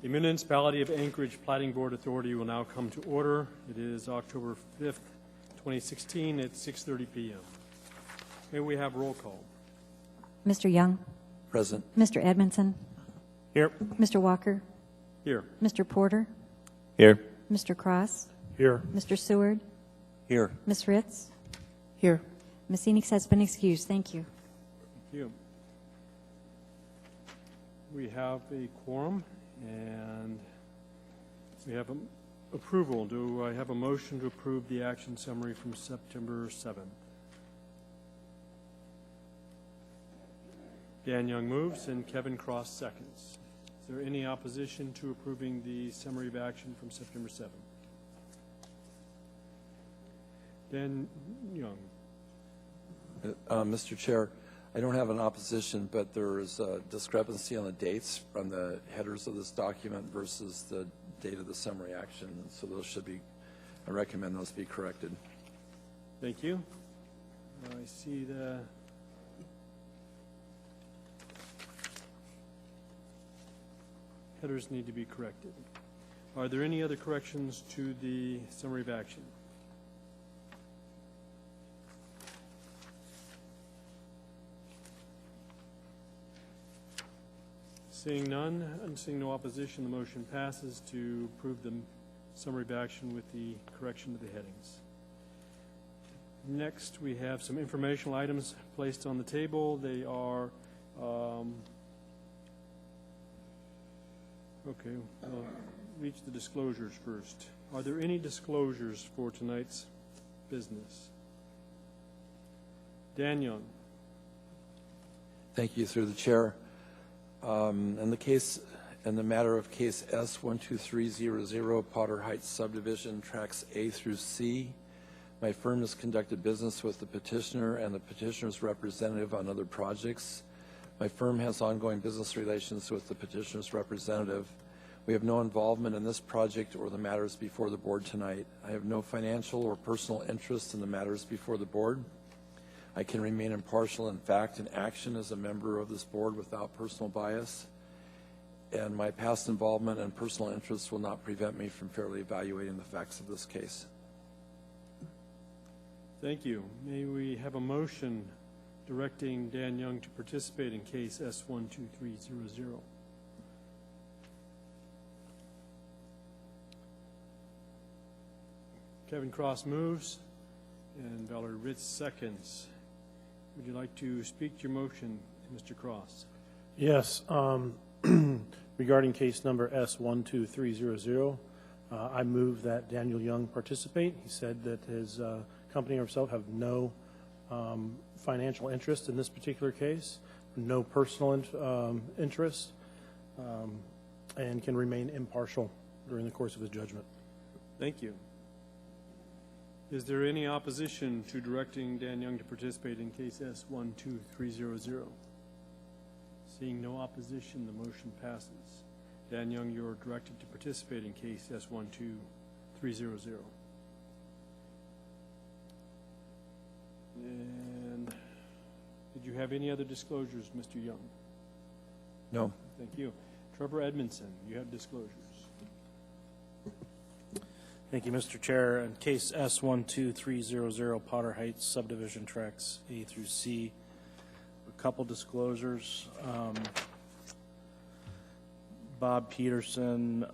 The Municipality of Anchorage Platting Board Authority will now come to order. It is October 5th, 2016 at 6:30 p.m. May we have roll call? Mr. Young? Present. Mr. Edmondson? Here. Mr. Walker? Here. Mr. Porter? Here. Mr. Cross? Here. Mr. Seward? Here. Ms. Ritz? Here. Ms. Enix has been excused. Thank you. Thank you. We have a quorum, and we have approval. Do I have a motion to approve the action summary from September 7th? Dan Young moves and Kevin Cross seconds. Is there any opposition to approving the summary of action from September 7th? Dan Young. Mr. Chair, I don't have an opposition, but there is a discrepancy on the dates from the headers of this document versus the date of the summary action. And so those should be, I recommend those be corrected. Thank you. I see the headers need to be corrected. Are there any other corrections to the summary of action? Seeing none and seeing no opposition, the motion passes to approve the summary of action with the correction of the headings. Next, we have some informational items placed on the table. They are, okay, we'll reach the disclosures first. Are there any disclosures for tonight's business? Dan Young. Thank you, through the chair. In the matter of case S12300, Potter Heights subdivision, tracks A through C, my firm has conducted business with the petitioner and the petitioner's representative on other projects. My firm has ongoing business relations with the petitioner's representative. We have no involvement in this project or the matters before the board tonight. I have no financial or personal interest in the matters before the board. I can remain impartial in fact and action as a member of this board without personal bias, and my past involvement and personal interests will not prevent me from fairly evaluating the facts of this case. Thank you. May we have a motion directing Dan Young to participate in case S12300? Kevin Cross moves and Valerie Ritz seconds. Would you like to speak to your motion, Mr. Cross? Yes. Regarding case number S12300, I move that Daniel Young participate. He said that his company or himself have no financial interest in this particular case, no personal interest, and can remain impartial during the course of his judgment. Thank you. Is there any opposition to directing Dan Young to participate in case S12300? Seeing no opposition, the motion passes. Dan Young, you're directed to participate in case S12300. And did you have any other disclosures, Mr. Young? No. Thank you. Trevor Edmondson, you have disclosures. Thank you, Mr. Chair. In case S12300, Potter Heights subdivision tracks A through C, a couple disclosures. Bob Peterson,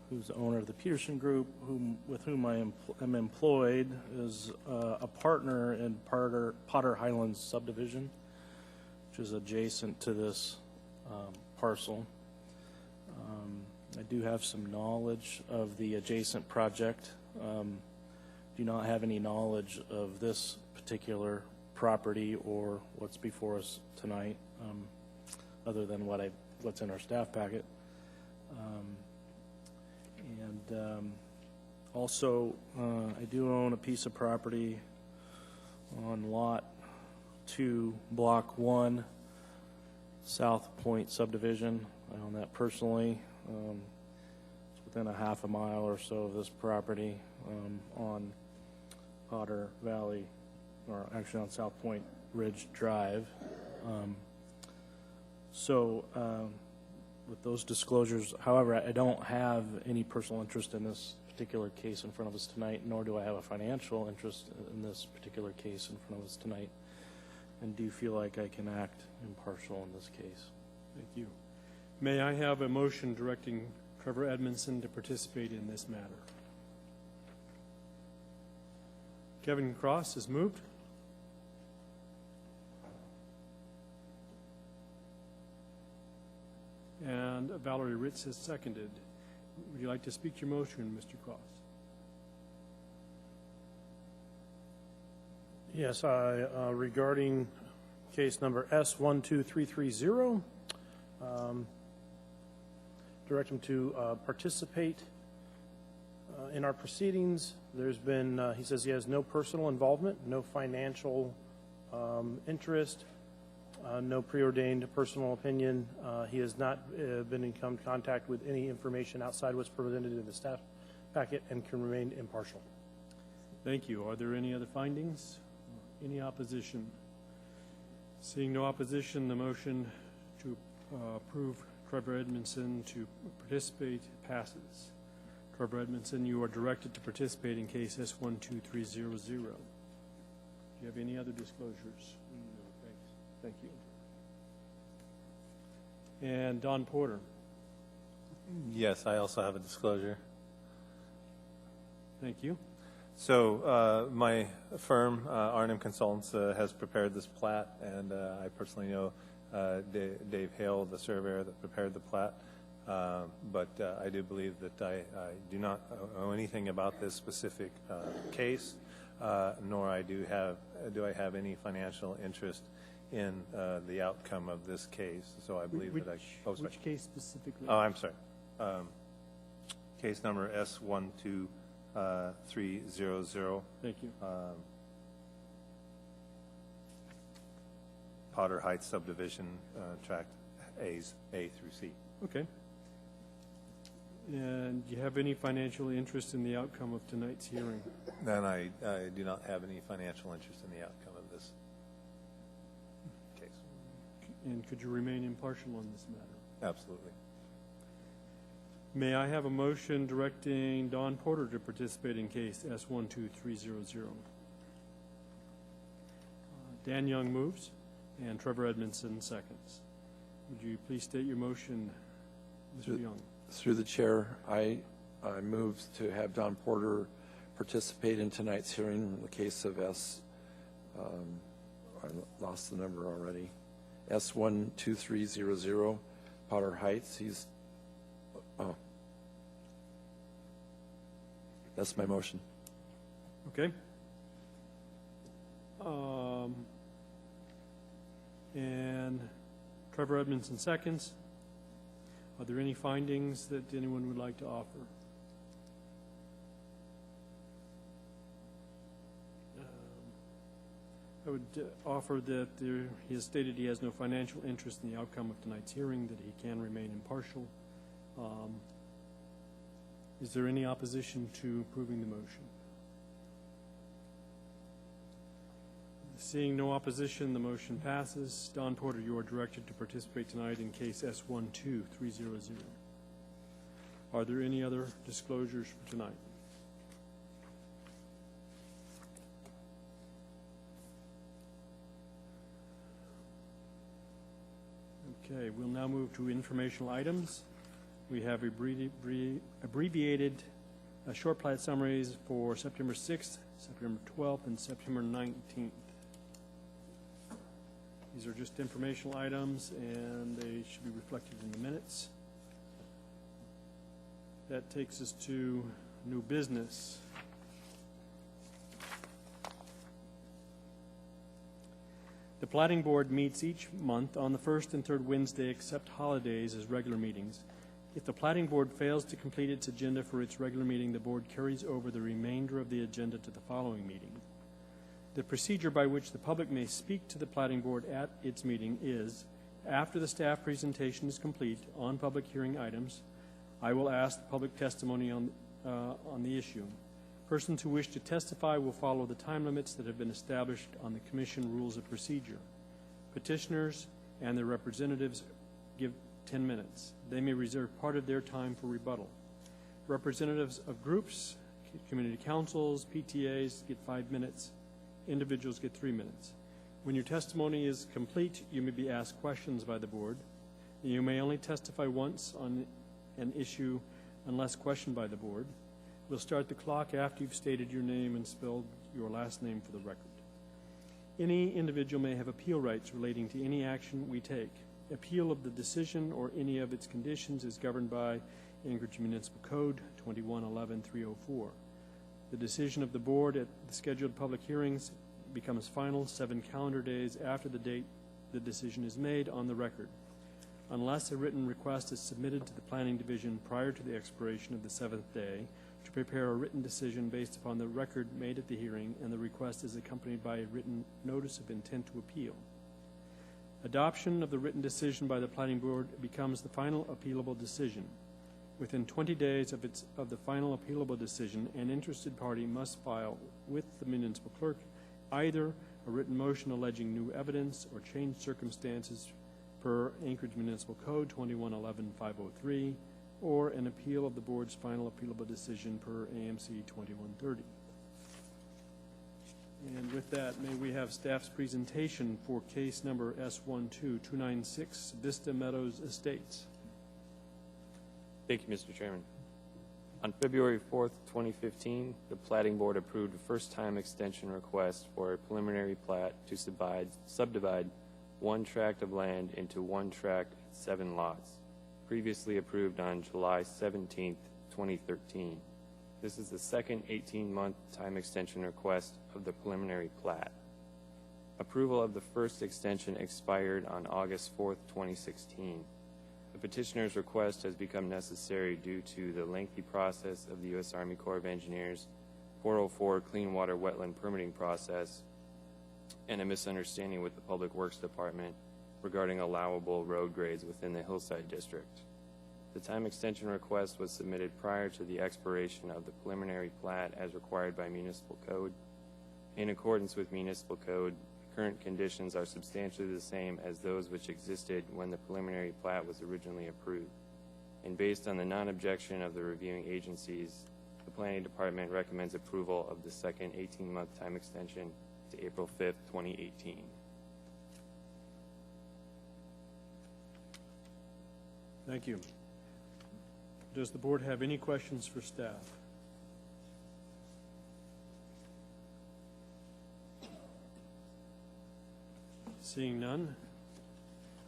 who's the owner of the Peterson Group, with whom I am employed, is a partner in Potter Highlands subdivision, which is adjacent to this parcel. I do have some knowledge of the adjacent project. Do not have any knowledge of this particular property or what's before us tonight, other than what's in our staff packet. Also, I do own a piece of property on Lot 2, Block 1, South Point subdivision. I own that personally. It's within a half a mile or so of this property on Potter Valley, or actually on South Point Ridge Drive. with those disclosures. However, I don't have any personal interest in this particular case in front of us tonight, nor do I have a financial interest in this particular case in front of us tonight, and do feel like I can act impartial in this case. Thank you. May I have a motion directing Trevor Edmondson to participate in this matter? Kevin Cross has moved. And Valerie Ritz has seconded. Would you like to speak to your motion, Mr. Cross? Yes, regarding case number S12330, direct him to participate in our proceedings. There's been, he says he has no personal involvement, no financial interest, no preordained personal opinion. He has not been in contact with any information outside what's presented in the staff packet and can remain impartial. Thank you. Are there any other findings? Any opposition? Seeing no opposition, the motion to approve Trevor Edmondson to participate passes. Trevor Edmondson, you are directed to participate in case S12300. Do you have any other disclosures? No, thanks. Thank you. And Don Porter. Yes, I also have a disclosure. Thank you. So my firm, Arnhem Consultants, has prepared this plat, and I personally know Dave Hale, the surveyor that prepared the plat. But I do believe that I do not know anything about this specific case, nor do I have any financial interest in the outcome of this case. So I believe that I... Which case specifically? Oh, I'm sorry. Case number S12300. Thank you. Potter Heights subdivision, tract A through C. Okay. And do you have any financial interest in the outcome of tonight's hearing? And I do not have any financial interest in the outcome of this case. And could you remain impartial on this matter? Absolutely. May I have a motion directing Don Porter to participate in case S12300? Dan Young moves, and Trevor Edmondson seconds. Would you please state your motion, Mr. Young? Through the chair, I move to have Don Porter participate in tonight's hearing in the case of I lost the number already, S12300, Potter Heights. That's my motion. Okay. And Trevor Edmondson seconds. Are there any findings that anyone would like to offer? I would offer that he has stated he has no financial interest in the outcome of tonight's hearing, that he can remain impartial. Is there any opposition to approving the motion? Seeing no opposition, the motion passes. Don Porter, you are directed to participate tonight in case S12300. Are there any other disclosures for tonight? Okay, we'll now move to informational items. We have abbreviated short plat summaries for September 6th, September 12th, and September 19th. These are just informational items, and they should be reflected in the minutes. That takes us to new business. The Platting Board meets each month on the first and third Wednesday, except holidays, as regular meetings. If the Platting Board fails to complete its agenda for its regular meeting, the Board carries over the remainder of the agenda to the following meeting. The procedure by which the public may speak to the Platting Board at its meeting is, after the staff presentation is complete on public hearing items, I will ask the public testimony on the issue. Persons who wish to testify will follow the time limits that have been established on the Commission Rules of Procedure. Petitioners and their representatives give 10 minutes. They may reserve part of their time for rebuttal. Representatives of groups, community councils, PTAs get 5 minutes. Individuals get 3 minutes. When your testimony is complete, you may be asked questions by the board. You may only testify once on an issue unless questioned by the board. We'll start the clock after you've stated your name and spelled your last name for the record. Any individual may have appeal rights relating to any action we take. Appeal of the decision or any of its conditions is governed by Anchorage Municipal Code 2111-304. The decision of the board at the scheduled public hearings becomes final 7 calendar days after the date the decision is made on the record, unless a written request is submitted to the Planning Division prior to the expiration of the 7th day to prepare a written decision based upon the record made at the hearing, and the request is accompanied by a written notice of intent to appeal. Adoption of the written decision by the Planning Board becomes the final appealable decision. Within 20 days of the final appealable decision, an interested party must file with the municipal clerk either a written motion alleging new evidence or changed circumstances per Anchorage Municipal Code 2111-503, or an appeal of the board's final appealable decision per AMC 2130. And with that, may we have staff's presentation for case number S12296, Vista Meadows Estates. Thank you, Mr. Chairman. On February 4th, 2015, the Platting Board approved a first-time extension request for a preliminary plat to subdivide one tract of land into one tract, 7 lots, previously approved on July 17th, 2013. This is the second 18-month time extension request of the preliminary plat. Approval of the first extension expired on August 4th, 2016. The petitioner's request has become necessary due to the lengthy process of the U.S. Army Corps of Engineers 404 Clean Water Wetland Permitting process and a misunderstanding with the Public Works Department regarding allowable road grades within the Hillside District. The time extension request was submitted prior to the expiration of the preliminary plat as required by Municipal Code. In accordance with Municipal Code, current conditions are substantially the same as those which existed when the preliminary plat was originally approved. And based on the non-objection of the reviewing agencies, the Planning Department recommends approval of the second 18-month time extension to April 5th, 2018. Thank you. Does the board have any questions for staff? Seeing none,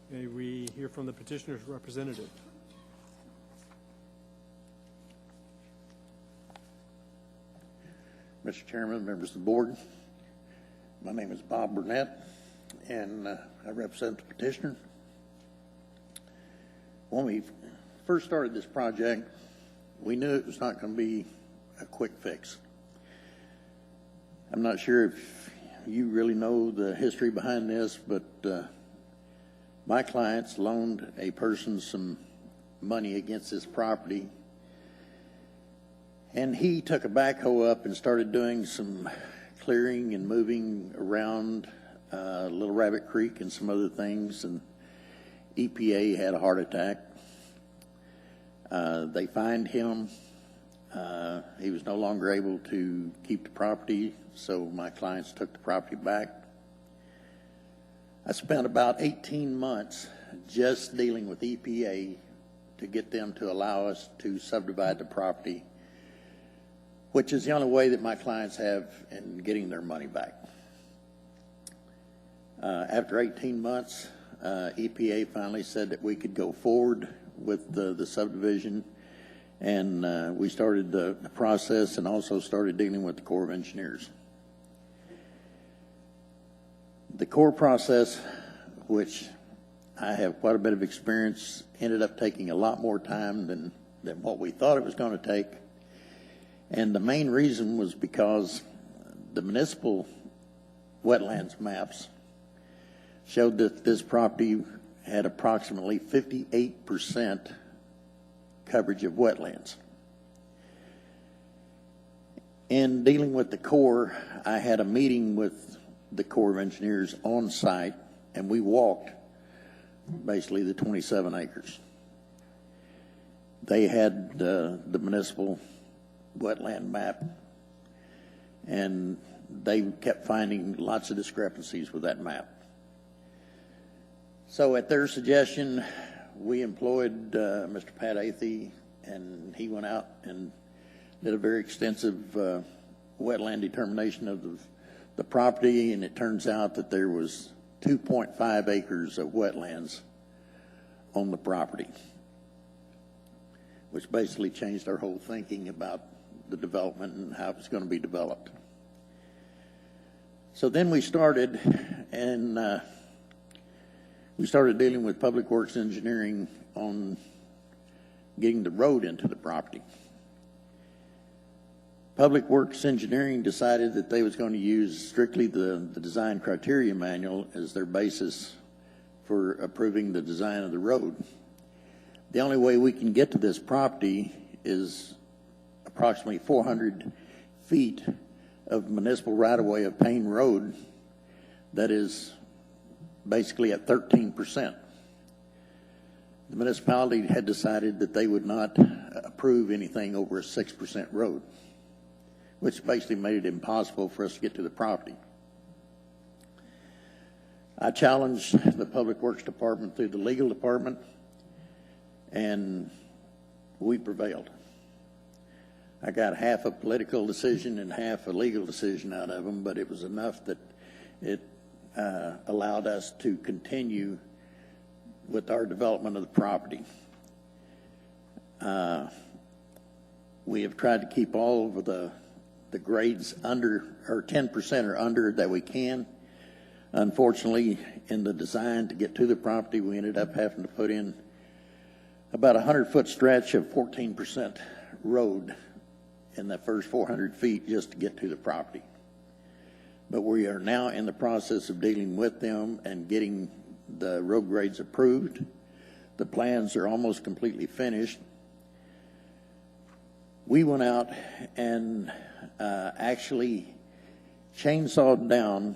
may we hear from the petitioner's representative? Mr. Chairman, members of the board, my name is Bob Burnett, and I represent the petitioner. When we first started this project, we knew it was not going to be a quick fix. I'm not sure if you really know the history behind this, but my clients loaned a person some money against this property, and he took a backhoe up and started doing some clearing and moving around Little Rabbit Creek and some other things, and EPA had a heart attack. They fined him. He was no longer able to keep the property, so my clients took the property back. I spent about 18 months just dealing with EPA to get them to allow us to subdivide the property, which is the only way that my clients have in getting their money back. After 18 months, EPA finally said that we could go forward with the subdivision, and we started the process and also started dealing with the Corps of Engineers. The Corps process, which I have quite a bit of experience, ended up taking a lot more time than what we thought it was going to take. And the main reason was because the municipal wetlands maps showed that this property had approximately 58% coverage of wetlands. In dealing with the Corps, I had a meeting with the Corps of Engineers on site, and we walked basically the 27 acres. They had the municipal wetland map, and they kept finding lots of discrepancies with that map. So at their suggestion, we employed Mr. Pat Athey, and he went out and did a very extensive wetland determination of the property, and it turns out that there was 2.5 acres of wetlands on the property, which basically changed our whole thinking about the development and how it was going to be developed. So then we started, and we started dealing with Public Works Engineering on getting the road into the property. Public Works Engineering decided that they was going to use strictly the design criteria manual as their basis for approving the design of the road. The only way we can get to this property is approximately 400 feet of municipal right-of-way of Payne Road that is basically at 13%. The municipality had decided that they would not approve anything over a 6% road, which basically made it impossible for us to get to the property. I challenged the Public Works Department through the legal department, and we prevailed. I got half a political decision and half a legal decision out of them, but it was enough that it allowed us to continue with our development of the property. We have tried to keep all of the grades under, or 10% or under that we can. Unfortunately, in the design to get to the property, we ended up having to put in about a 100-foot stretch of 14% road in the first 400 feet just to get to the property. But we are now in the process of dealing with them and getting the road grades approved. The plans are almost completely finished. We went out and actually chainsawed down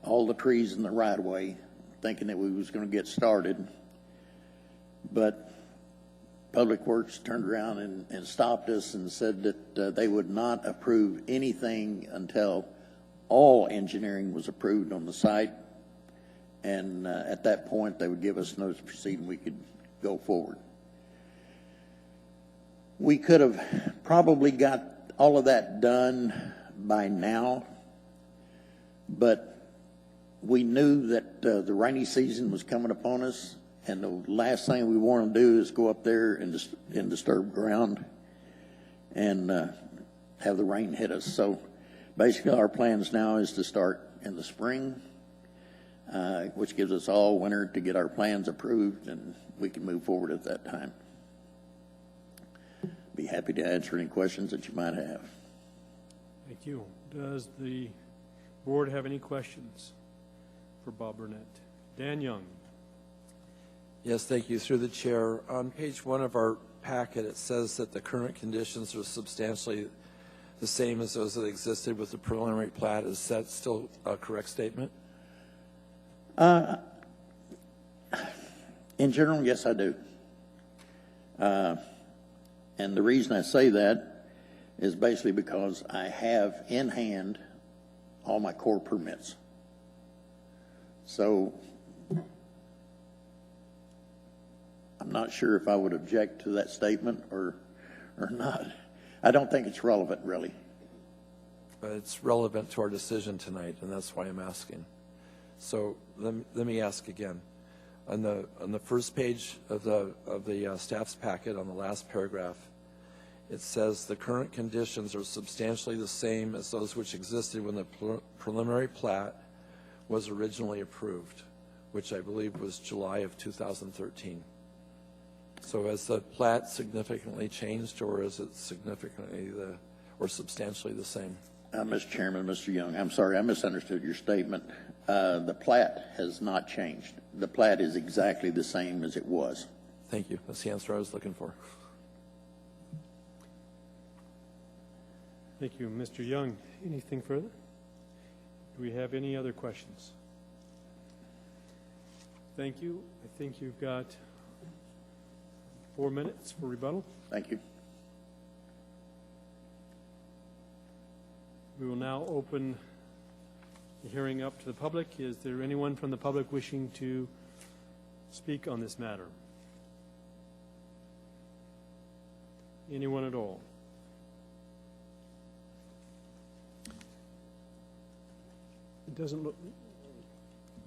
all the trees in the right-of-way, thinking that we was going to get started. But Public Works turned around and stopped us and said that they would not approve anything until all engineering was approved on the site. And at that point, they would give us notice to proceed and we could go forward. We could have probably got all of that done by now, but we knew that the rainy season was coming upon us, and the last thing we want to do is go up there and disturb ground and have the rain hit us. So basically our plans now is to start in the spring, which gives us all winter to get our plans approved, and we can move forward at that time. Be happy to answer any questions that you might have. Thank you. Does the board have any questions for Bob Burnett? Dan Young. Yes, thank you. Through the chair, on page 1 of our packet, it says that the current conditions are substantially the same as those that existed with the preliminary plat. Is that still a correct statement? In general, yes, I do. And the reason I say that is basically because I have in hand all my core permits. So I'm not sure if I would object to that statement or not. I don't think it's relevant, really. It's relevant to our decision tonight, and that's why I'm asking. So let me ask again. On the first page of the staff's packet, on the last paragraph, it says the current conditions are substantially the same as those which existed when the preliminary plat was originally approved, which I believe was July of 2013. So has the plat significantly changed, or is it significantly or substantially the same? Mr. Chairman, Mr. Young, I'm sorry, I misunderstood your statement. The plat has not changed. The plat is exactly the same as it was. Thank you. That's the answer I was looking for. Thank you. Mr. Young, anything further? Do we have any other questions? Thank you. I think you've got 4 minutes for rebuttal. Thank you. We will now open the hearing up to the public. Is there anyone from the public wishing to speak on this matter? Anyone at all? It doesn't look.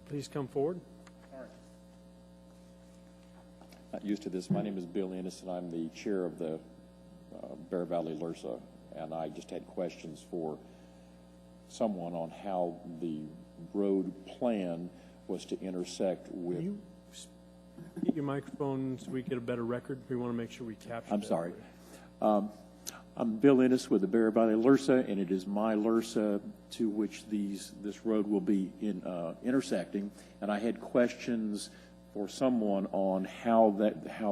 Please come forward. Not used to this. My name is Bill Ennis, and I'm the chair of the Bear Valley LRSA, and I just had questions for someone on how the road plan was to intersect with. Can you get your microphone so we get a better record? We want to make sure we capture I'm that. sorry. I'm Bill Ennis with the Bear Valley LRSA, and it is my LRSA to which this road will be intersecting. And I had questions for someone on how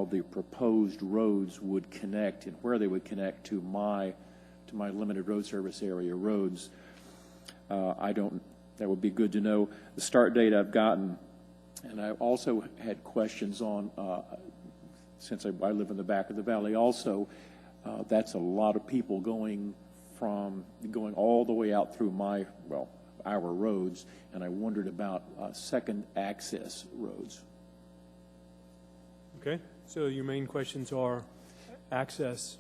the proposed roads would connect and where they would connect to my limited road service area roads. That would be good to know. The start date I've gotten, and I also had questions on, since I live in the back of the valley also, that's a lot of people going all the way out through our roads, and I wondered about second access roads. Okay, so your main questions are access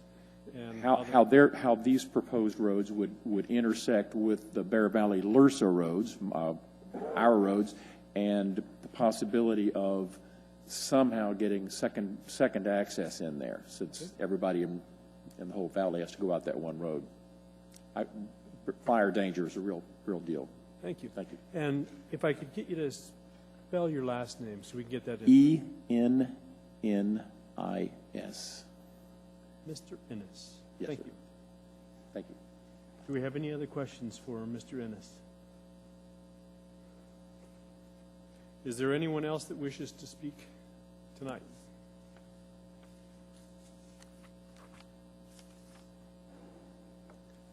and how these proposed roads would intersect with the Bear Valley LRSA roads, our roads, and the possibility of somehow getting second access in there, since everybody in the whole valley has to go out that one road. Fire danger is a real deal. Thank you. Thank you. And if I could get you to spell your last name so we can get that in. E-N-N-I-S. Mr. Ennis. Yes, Thank sir. you. Thank you. Do we have any other questions for Mr. Ennis? Is there anyone else that wishes to speak tonight?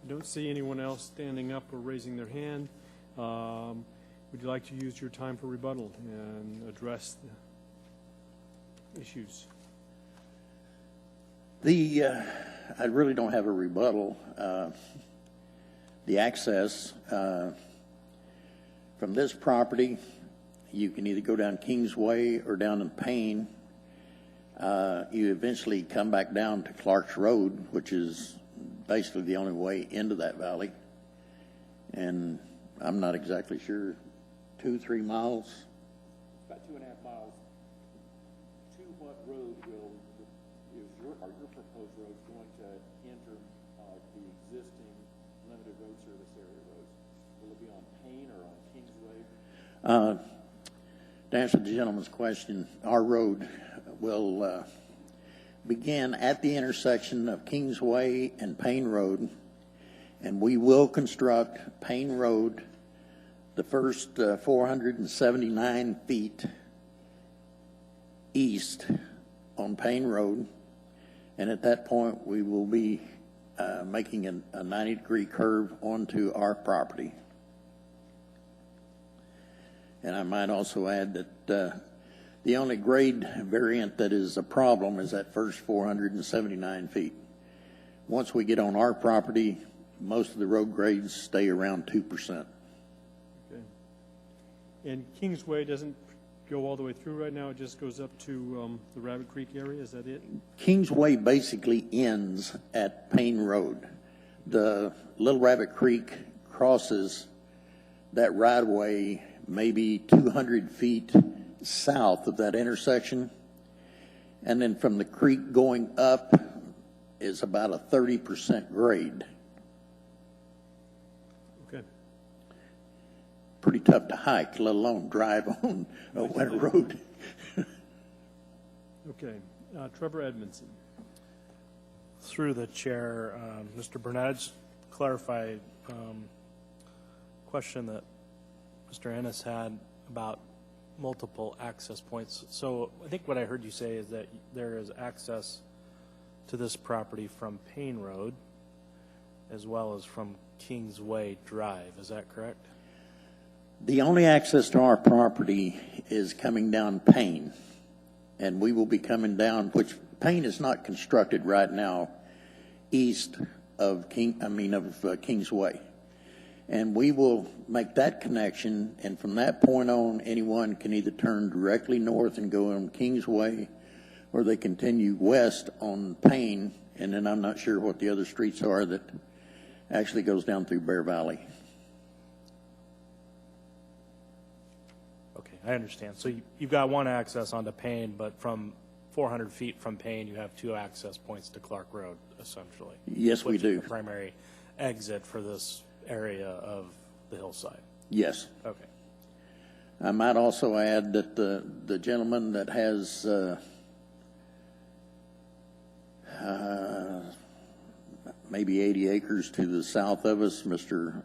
I don't see anyone else standing up or raising their hand. Would you like to use your time for rebuttal and address the issues? I really don't have a rebuttal. The access from this property, you can either go down Kingsway or down in Payne. You eventually come back down to Clark's Road, which is basically the only way into that valley. And I'm not exactly sure, 2-3 miles? About 2.5 miles. To what road are your proposed roads going to enter the existing limited road service area roads? Will it be on Payne or on Kingsway? To answer the gentleman's question, our road will begin at the intersection of Kingsway and Payne Road, and we will construct Payne Road the first 479 feet east on Payne Road, and at that point we will be making a 90-degree curve onto our property. And I might also add that the only grade variant that is a problem is that first 479 feet. Once we get on our property, most of the road grades stay around 2%. Okay. And Kingsway doesn't go all the way through right now. It just goes up to the Rabbit Creek area. Is that it? Kingsway basically ends at Payne Road. The Little Rabbit Creek crosses that right-of-way maybe 200 feet south of that intersection. And then from the creek going up is about a 30% grade. Okay. Pretty tough to hike, let alone drive on a winter road. Okay. Trevor Edmondson. Through the chair, Mr. Burnett, clarify question that Mr. Ennis had about multiple access points. So I think what I heard you say is that there is access to this property from Payne Road as well as from Kingsway Drive. Is that correct? The only access to our property is coming down Payne, and we will be coming down, which Payne is not constructed right now, east of Kingsway. And we will make that connection, and from that point on, anyone can either turn directly north and go on Kingsway, or they continue west on Payne, and then I'm not sure what the other streets are that actually goes down through Bear Valley. Okay, I understand. So you've got one access onto Payne, but from 400 feet from Payne, you have two access points to Clark Road, essentially. Yes, we which is do. the primary exit for this area of the hillside. Yes. Okay. I might also add that the gentleman that has maybe 80 acres to the south of us, Mr.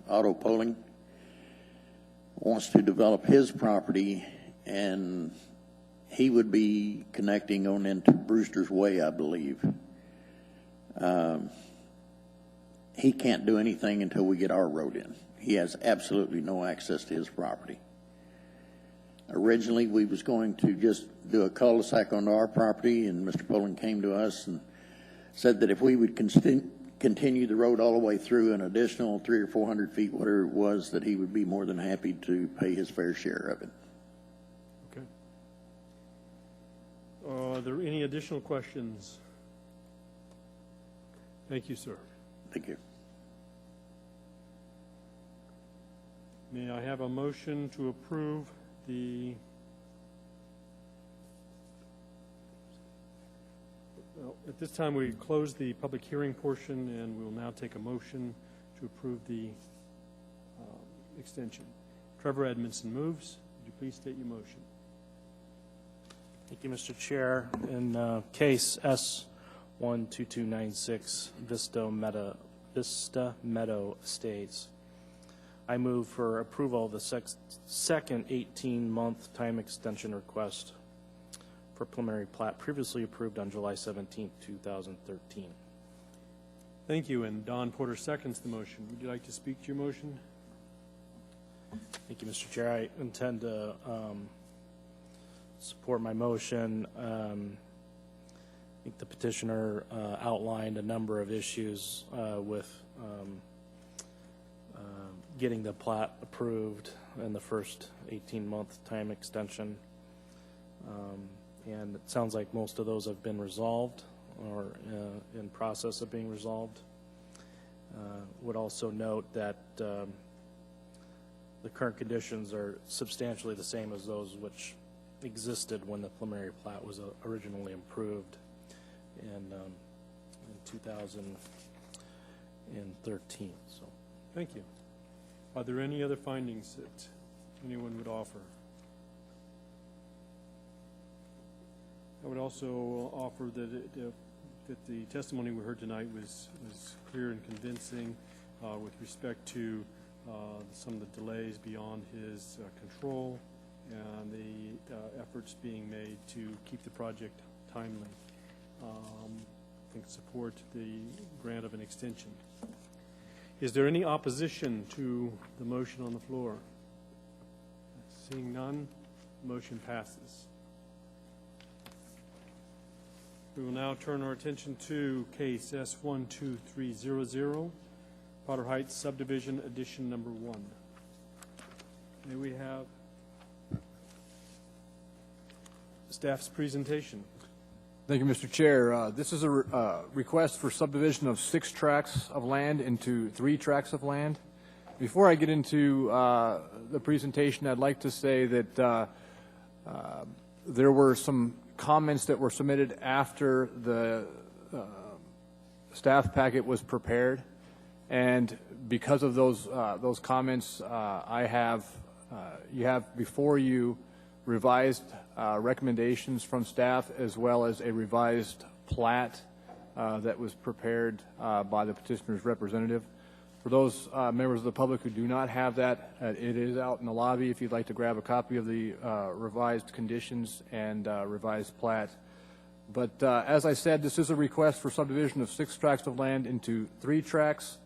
Otto Poling, wants to develop his property, and he would be connecting on into Brewster's Way, I believe. He can't do anything until we get our road in. He has absolutely no access to his property. Originally, we was going to just do a cul-de-sac onto our property, and Mr. Poling came to us and said that if we would continue the road all the way through an additional 300 or 400 feet, whatever it was, that he would be more than happy to pay his fair share of it. Okay. Are there any additional questions? Thank you, sir. Thank you. May I have a motion to approve the at this time, we close the public hearing portion, and we will now take a motion to approve the extension. Trevor Edmondson moves. Would you please state your motion? Thank you, Mr. Chair. In case S12296, Vista Meadow Estates, I move for approval of the second 18-month time extension request for preliminary plat previously approved on July 17, 2013. Thank you, and Don Porter seconds the motion. Would you like to speak to your motion? Thank you, Mr. Chair. I intend to support my motion. I think the petitioner outlined a number of issues with getting the plat approved in the first 18-month time extension. And it sounds like most of those have been resolved or in process of being resolved. Would also note that the current conditions are substantially the same as those which existed when the preliminary plat was originally approved in 2013. So, Thank you. Are there any other findings that anyone would offer? I would also offer that that the testimony we heard tonight was clear and convincing with respect to some of the delays beyond his control and the efforts being made to keep the project timely. I think support the grant of an extension. Is there any opposition to the motion on the floor? Seeing none, motion passes. We will now turn our attention to case S12300, Potter Heights Subdivision, Edition Number 1. May we have staff's presentation? Thank you, Mr. Chair. This is a request for subdivision of 6 tracts of land into 3 tracts of land. Before I get into the presentation, I'd like to say that there were some comments that were submitted after the staff packet was prepared, and because of those comments, you have before you revised recommendations from staff, as well as a revised plat that was prepared by the petitioner's representative. For those members of the public who do not have that, it is out in the lobby if you'd like to grab a copy of the revised conditions and revised plat. But as I said, this is a request for subdivision of 6 tracts of land into 3 tracts.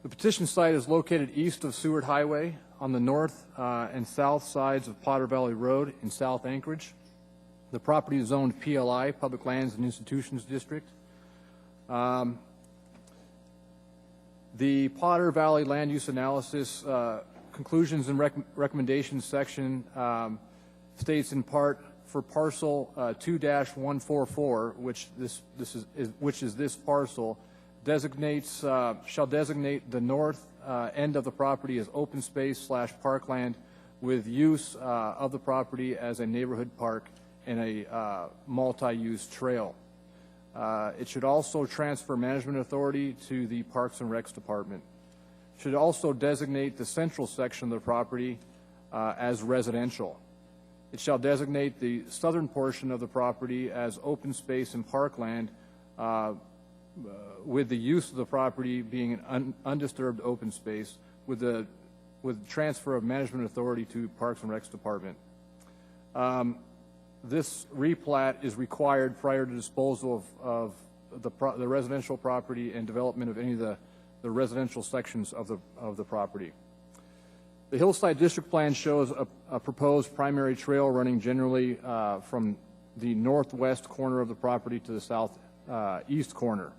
The petition site is located east of Seward Highway on the north and south sides of Potter Valley Road in South Anchorage. The property is zoned PLI, Public Lands and Institutions District. The Potter Valley Land Use Analysis Conclusions and Recommendations section states in part, for parcel 2-144, which is this parcel, shall designate the north end of the property as open space / parkland with use of the property as a neighborhood park and a multi-use trail. It should also transfer management authority to the Parks and Recs Department. Should also designate the central section of the property as residential. It shall designate the southern portion of the property as open space and parkland with the use of the property being an undisturbed open space with transfer of management authority to Parks and Recs Department. This replat is required prior to disposal of the residential property and development of any of the residential sections of the property. The Hillside District Plan shows a proposed primary trail running generally from the northwest corner of the property to the southeast corner.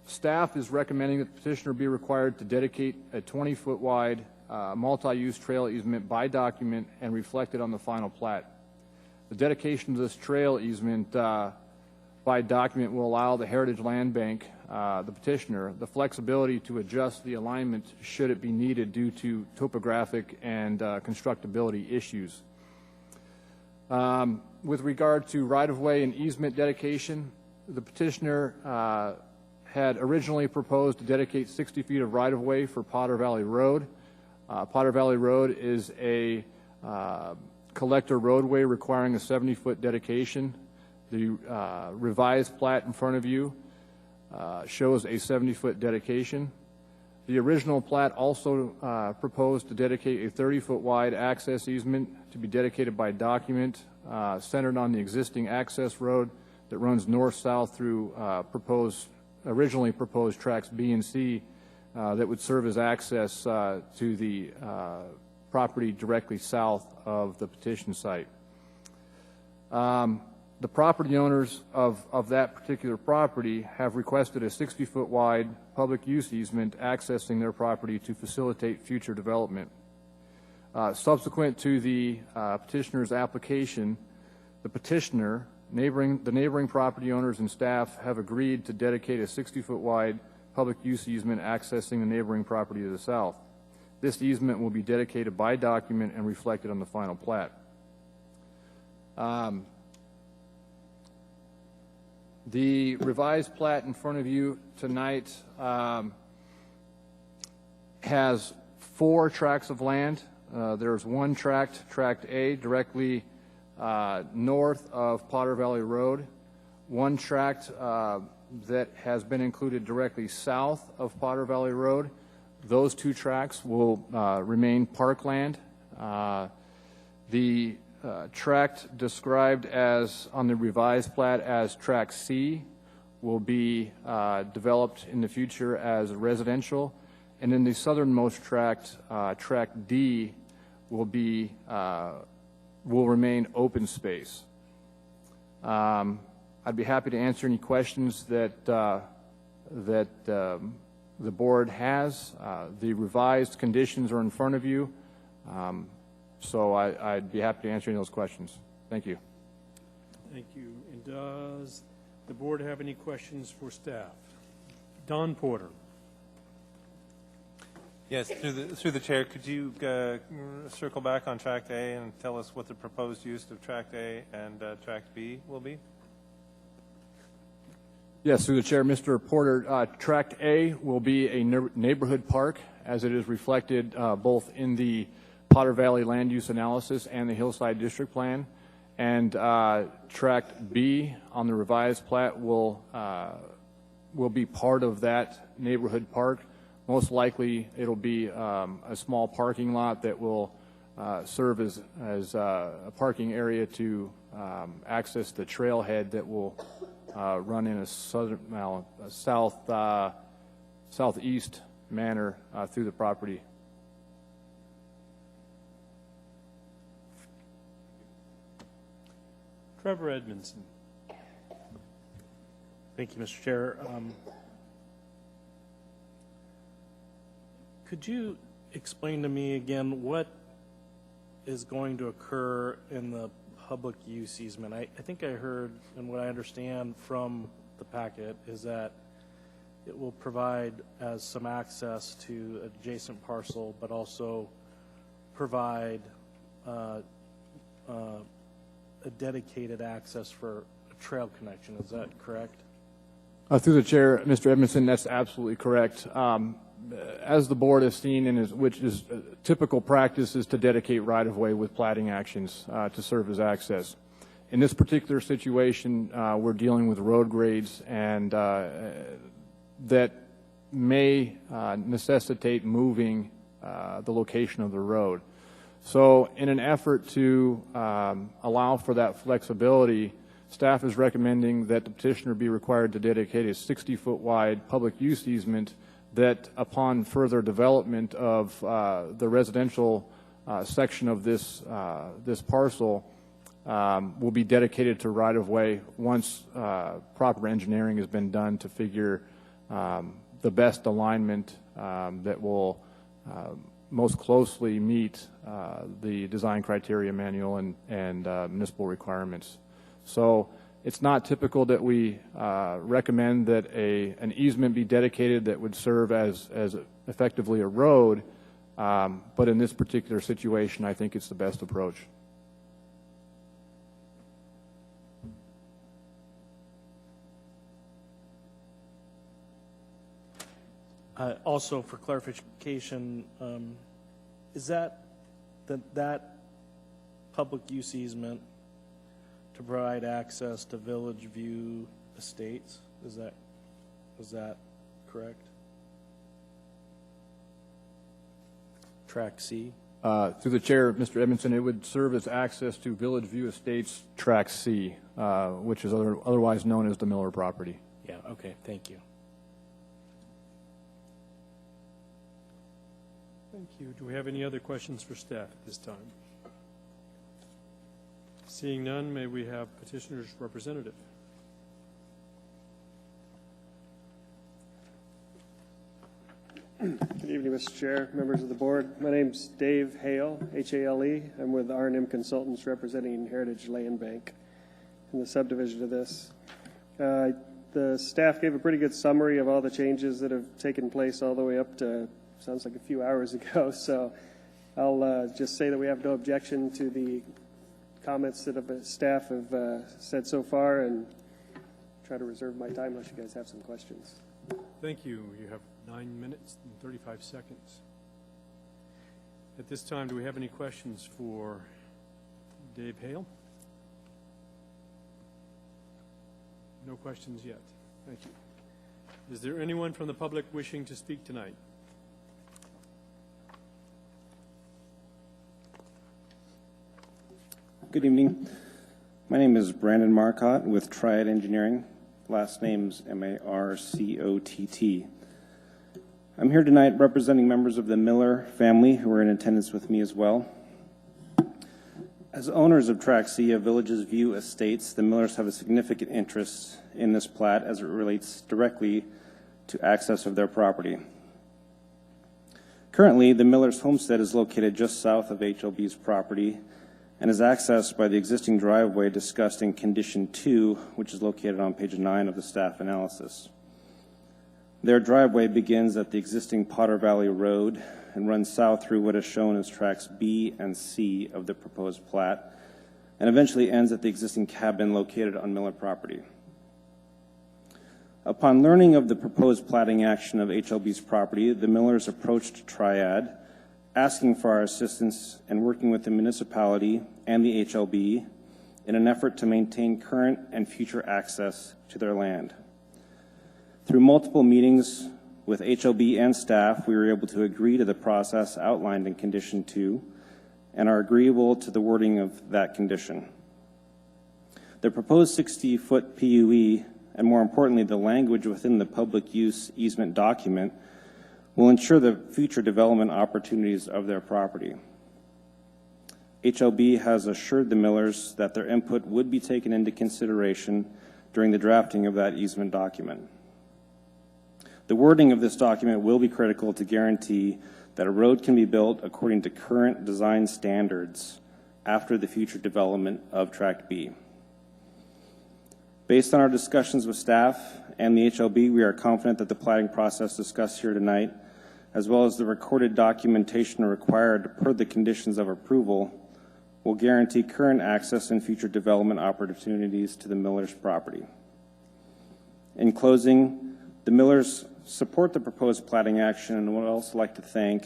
Staff is recommending that the petitioner be required to dedicate a 20-foot wide multi-use trail easement by document and reflected on the final plat. The dedication of this trail easement by document will allow the Heritage Land Bank, the petitioner, the flexibility to adjust the alignment should it be needed due to topographic and constructability issues. With regard to right-of-way and easement dedication, the petitioner had originally proposed to dedicate 60 feet of right-of-way for Potter Valley Road. Potter Valley Road is a collector roadway requiring a 70-foot dedication. The revised plat in front of you shows a 70-foot dedication. The original plat also proposed to dedicate a 30-foot wide access easement to be dedicated by document centered on the existing access road that runs north-south through originally proposed tracks B and C that would serve as access to the property directly south of the petition site. The property owners of that particular property have requested a 60-foot wide public use easement accessing their property to facilitate future development. Subsequent to the petitioner's application, the petitioner, the neighboring property owners and staff have agreed to dedicate a 60-foot wide public use easement accessing the neighboring property to the south. This easement will be dedicated by document and reflected on the final plat. The revised plat in front of you tonight has 4 tracts of land. There's one tract, Tract A, directly north of Potter Valley Road. One tract that has been included directly south of Potter Valley Road. Those 2 tracts will remain parkland. The tract described as on the revised plat as Tract C will be developed in the future as residential, and in the southernmost tract, Tract D, will remain open space. I'd be happy to answer any questions that the board has. The revised conditions are in front of you. So I'd be happy to answer any of those questions. Thank you. Thank you. And does the board have any questions for staff? Don Porter. Yes, through the chair, could you circle back on Tract A and tell us what the proposed use of Tract A and Tract B will be? Yes, through the chair, Mr. Porter, Tract A will be a neighborhood park as it is reflected both in the Potter Valley Land Use Analysis and the Hillside District Plan. And Tract B on the revised plat will be part of that neighborhood park. Most likely it'll be a small parking lot that will serve as a parking area to access the trailhead that will run in a south southeast manner through the property. Trevor Edmondson. Thank you, Mr. Chair. Could you explain to me again what is going to occur in the public use easement? I think I heard, and what I understand from the packet is that it will provide as some access to adjacent parcel, but also provide a dedicated access for a trail connection. Is that correct? Through the chair, Mr. Edmondson, that's absolutely correct. As the board has seen, and which is typical practice, is to dedicate right-of-way with platting actions to serve as access. In this particular situation, we're dealing with road grades, and that may necessitate moving the location of the road. So in an effort to allow for that flexibility, staff is recommending that the petitioner be required to dedicate a 60-foot wide public use easement that, upon further development of the residential section of this parcel, will be dedicated to right-of-way once proper engineering has been done to figure the best alignment that will most closely meet the design criteria manual and municipal requirements. So it's not typical that we recommend that an easement be dedicated that would serve as effectively a road, but in this particular situation, I think it's the best approach. Also, for clarification, is that public use easement to provide access to Village View Estates? Is that correct? Track C? Through the chair, Mr. Edmondson, it would serve as access to Village View Estates Track C, which is otherwise known as the Miller property. Yeah, okay, thank you. Thank you. Do we have any other questions for staff at this time? Seeing none, may we have petitioner's representative? Good evening, Mr. Chair, members of the board. My name's Dave Hale, H-A-L-E. I'm with R&M Consultants representing Heritage Land Bank in the subdivision of this. The staff gave a pretty good summary of all the changes that have taken place all the way up to, sounds like a few hours ago. So I'll just say that we have no objection to the comments that staff have said so far, and try to reserve my time unless you guys have some questions. Thank you. You have 9 minutes and 35 seconds. At this time, do we have any questions for Dave Hale? No questions yet. Thank you. Is there anyone from the public wishing to speak tonight? Good evening. My name is Brandon Marcotte with Triad Engineering. Last name's M-A-R-C-O-T-T. I'm here tonight representing members of the Miller family who are in attendance with me as well. As owners of Track C of Villages View Estates, the Millers have a significant interest in this plat as it relates directly to access of their property. Currently, the Millers' homestead is located just south of HLB's property and is accessed by the existing driveway discussed in Condition 2, which is located on page 9 of the staff analysis. Their driveway begins at the existing Potter Valley Road and runs south through what is shown as tracks B and C of the proposed plat, and eventually ends at the existing cabin located on Miller property. Upon learning of the proposed platting action of HLB's property, the Millers approached Triad, asking for our assistance and working with the municipality and the HLB in an effort to maintain current and future access to their land. Through multiple meetings with HLB and staff, we were able to agree to the process outlined in Condition 2 and are agreeable to the wording of that condition. The proposed 60-foot PUE and more importantly, the language within the public use easement document will ensure the future development opportunities of their property. HLB has assured the Millers that their input would be taken into consideration during the drafting of that easement document. The wording of this document will be critical to guarantee that a road can be built according to current design standards after the future development of Tract B. Based on our discussions with staff and the HLB, we are confident that the platting process discussed here tonight, as well as the recorded documentation required per the conditions of approval, will guarantee current access and future development opportunities to the Millers' property. In closing, the Millers support the proposed platting action and would also like to thank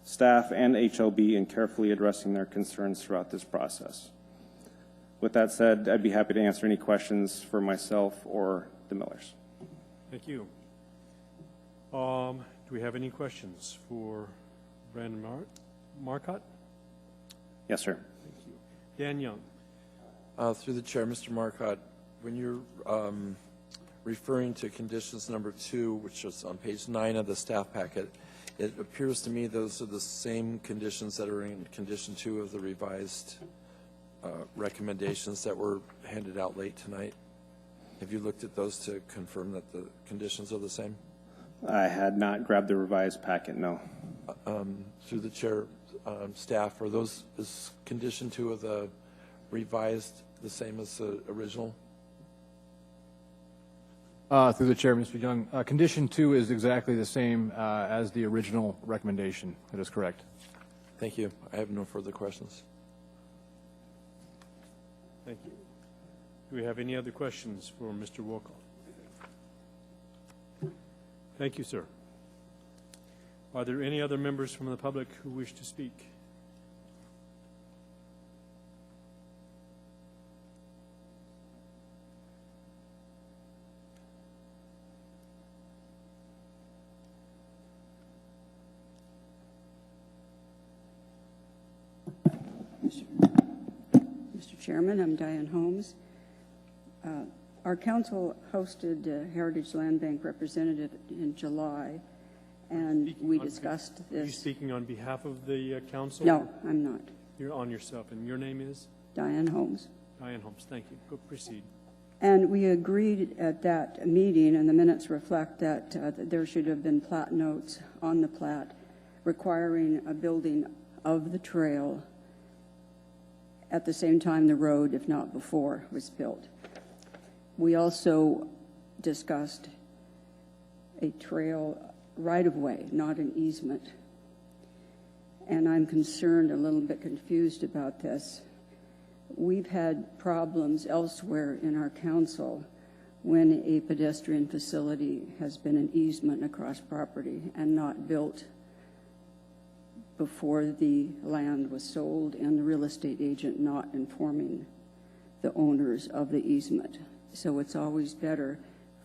staff and HLB in carefully addressing their concerns throughout this process. With that said, I'd be happy to answer any questions for myself or the Millers. Thank you. Do we have any questions for Brandon Marcotte? Yes, sir. Thank you. Dan Young. Through the chair, Mr. Marcotte, when you're referring to conditions number 2, which is on page 9 of the staff packet, it appears to me those are the same conditions that are in condition 2 of the revised recommendations that were handed out late tonight. Have you looked at those to confirm that the conditions are the same? I had not grabbed the revised packet, no. Through the chair, staff, are those, is condition 2 of the revised the same as the original? Through the chair, Mr. Young, condition 2 is exactly the same as the original recommendation. That is correct. Thank you. I have no further questions. Thank you. Do we have any other questions for Mr. Wolcott? Thank you, sir. Are there any other members from the public who wish to speak? Mr. Chairman, I'm Diane Holmes. Our council hosted a Heritage Land Bank representative in July, and we discussed this. Are you speaking on behalf of the council? No, I'm not. You're on yourself, and your name is? Diane Holmes. Diane Holmes, thank you. Go proceed. And we agreed at that meeting, and the minutes reflect that there should have been plat notes on the plat requiring a building of the trail at the same time the road, if not before, was built. We also discussed a trail right-of-way, not an easement. And I'm concerned, a little bit confused about this. We've had problems elsewhere in our council when a pedestrian facility has been an easement across property and not built before the land was sold, and the real estate agent not informing the owners of the easement. So it's always better,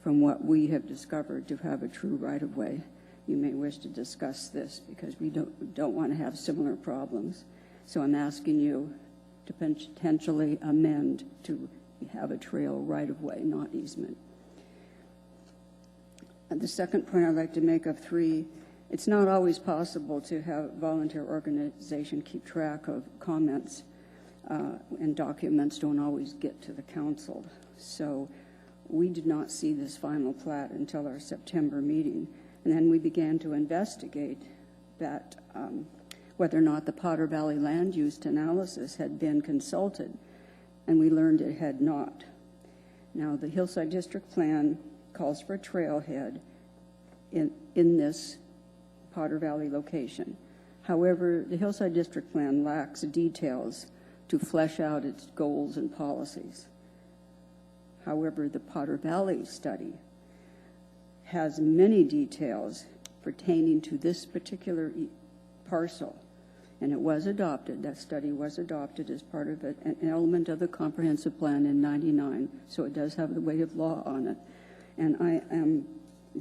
from what we have discovered, to have a true right-of-way. You may wish to discuss this because we don't want to have similar problems. So I'm asking you to potentially amend to have a trail right-of-way, not easement. And the second point I'd like to make of 3, it's not always possible to have volunteer organization keep track of comments, and documents don't always get to the council. So we did not see this final plat until our September meeting. And then we began to investigate that whether or not the Potter Valley land use analysis had been consulted, and we learned it had not. Now, the Hillside District Plan calls for a trailhead in this Potter Valley location. However, the Hillside District Plan lacks details to flesh out its goals and policies. However, the Potter Valley study has many details pertaining to this particular parcel, and it was adopted. That study was adopted as part of an element of the comprehensive plan in '99, so it does have the weight of law on it. And I am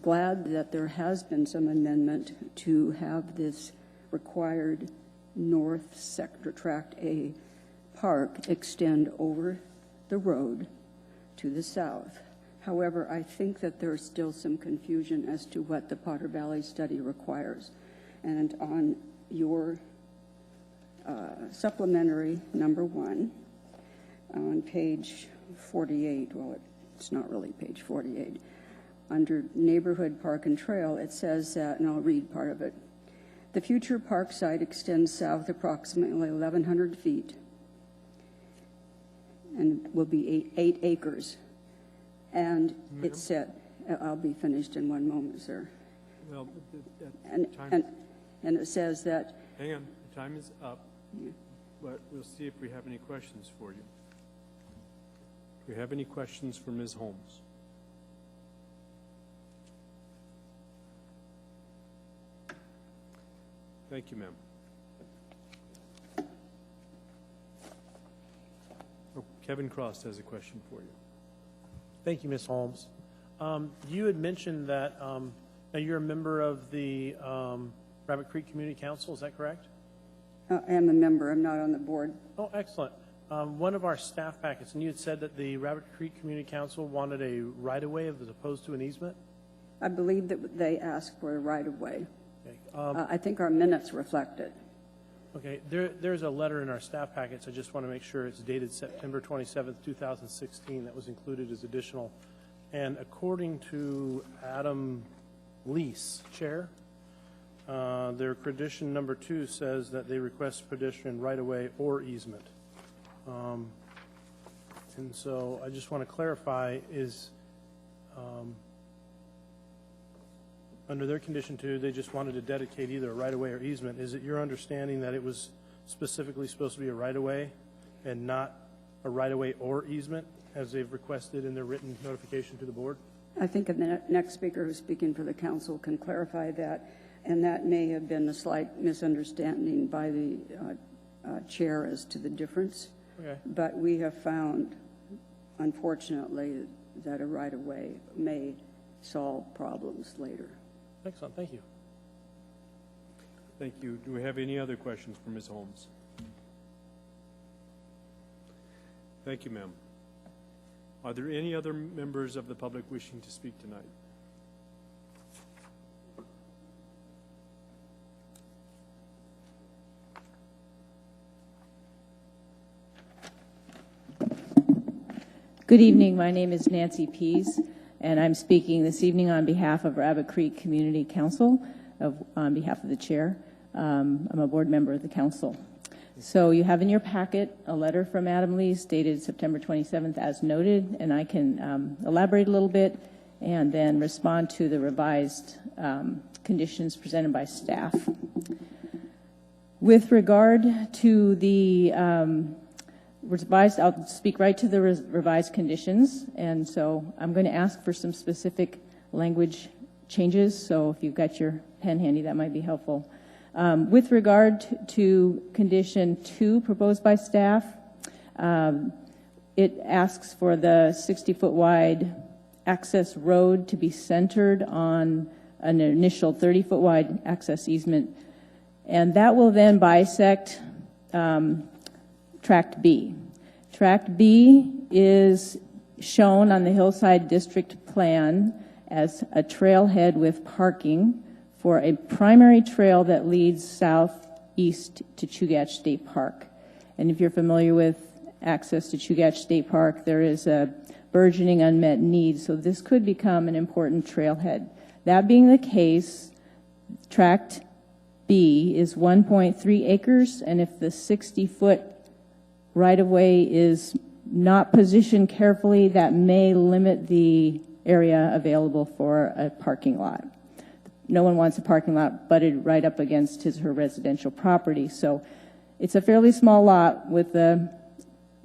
glad that there has been some amendment to have this required North Sector Tract A park extend over the road to the south. However, I think that there's still some confusion as to what the Potter Valley study requires. And on your supplementary number 1, on page 48, well, it's not really page 48, under Neighborhood Park and Trail, it says that, and I'll read part of it, the future park site extends south approximately 1,100 feet and will be 8 acres. And it said, I'll be finished in 1 moment, sir. Well, And it says that, hang on, the time is up, but we'll see if we have any questions for you. Do we have any questions for Ms. Holmes? Thank you, ma'am. Oh, Kevin Cross has a question for you. Thank you, Ms. Holmes. You had mentioned that now you're a member of the Rabbit Creek Community Council, is that correct? I am a member, I'm not on the board. Oh, excellent. One of our staff packets, and you had said that the Rabbit Creek Community Council wanted a right-of-way as opposed to an easement? I believe that they asked for a right-of-way. Okay. I think our minutes reflect it. Okay, there's a letter in our staff packets. I just want to make sure it's dated September 27th, 2016. That was included as additional. And according to Adam Lease, Chair, their condition number 2 says that they request pedestrian right-of-way or easement. And so I just want to clarify is, under their condition 2, they just wanted to dedicate either a right-of-way or easement. Is it your understanding that it was specifically supposed to be a right-of-way and not a right-of-way or easement, as they've requested in their written notification to the board? I think the next speaker who's speaking for the council can clarify that, and that may have been a slight misunderstanding by the chair as to the difference. Okay. But we have found, unfortunately, that a right-of-way may solve problems later. Excellent, thank you. Thank you. Do we have any other questions for Ms. Holmes? Thank you, ma'am. Are there any other members of the public wishing to speak tonight? Good evening. My name is Nancy Pease, and I'm speaking this evening on behalf of Rabbit Creek Community Council, on behalf of the chair. I'm a board member of the council. So you have in your packet a letter from Adam Lease dated September 27th as noted, and I can elaborate a little bit and then respond to the revised conditions presented by staff. With regard to the revised, I'll speak right to the revised conditions, and so I'm going to ask for some specific language changes, so if you've got your pen handy, that might be helpful. With regard to condition 2 proposed by staff, it asks for the 60-foot wide access road to be centered on an initial 30-foot wide access easement, and that will then bisect Tract B. Tract B is shown on the Hillside District Plan as a trailhead with parking for a primary trail that leads southeast to Chugach State Park. And if you're familiar with access to Chugach State Park, there is a burgeoning unmet need, so this could become an important trailhead. That being the case, Tract B is 1.3 acres, and if the 60-foot right-of-way is not positioned carefully, that may limit the area available for a parking lot. No one wants a parking lot butted right up against his or her residential property, so it's a fairly small lot with a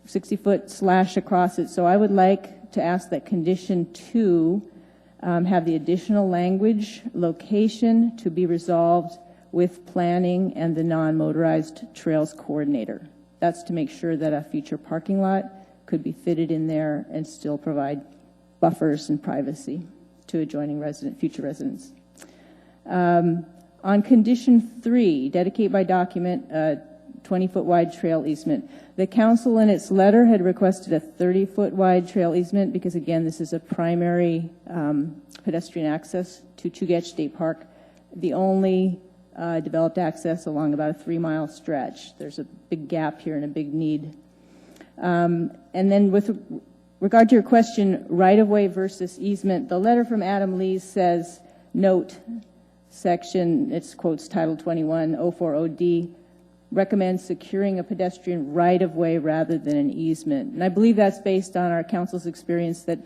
60-foot slash across it. So I would like to ask that condition 2 have the additional language, location to be resolved with planning and the non-motorized trails coordinator. That's to make sure that a future parking lot could be fitted in there and still provide buffers and privacy to adjoining future residents. On condition 3, dedicate by document 20-foot wide trail easement. The council in its letter had requested a 30-foot wide trail easement because, again, this is a primary pedestrian access to Chugach State Park, the only developed access along about a 3-mile stretch. There's a big gap here and a big need. And then with regard to your question, right-of-way versus easement, the letter from Adam Lee says, note, section, it quotes Title 21, 040D, recommends securing a pedestrian right-of-way rather than an easement. And I believe that's based on our council's experience that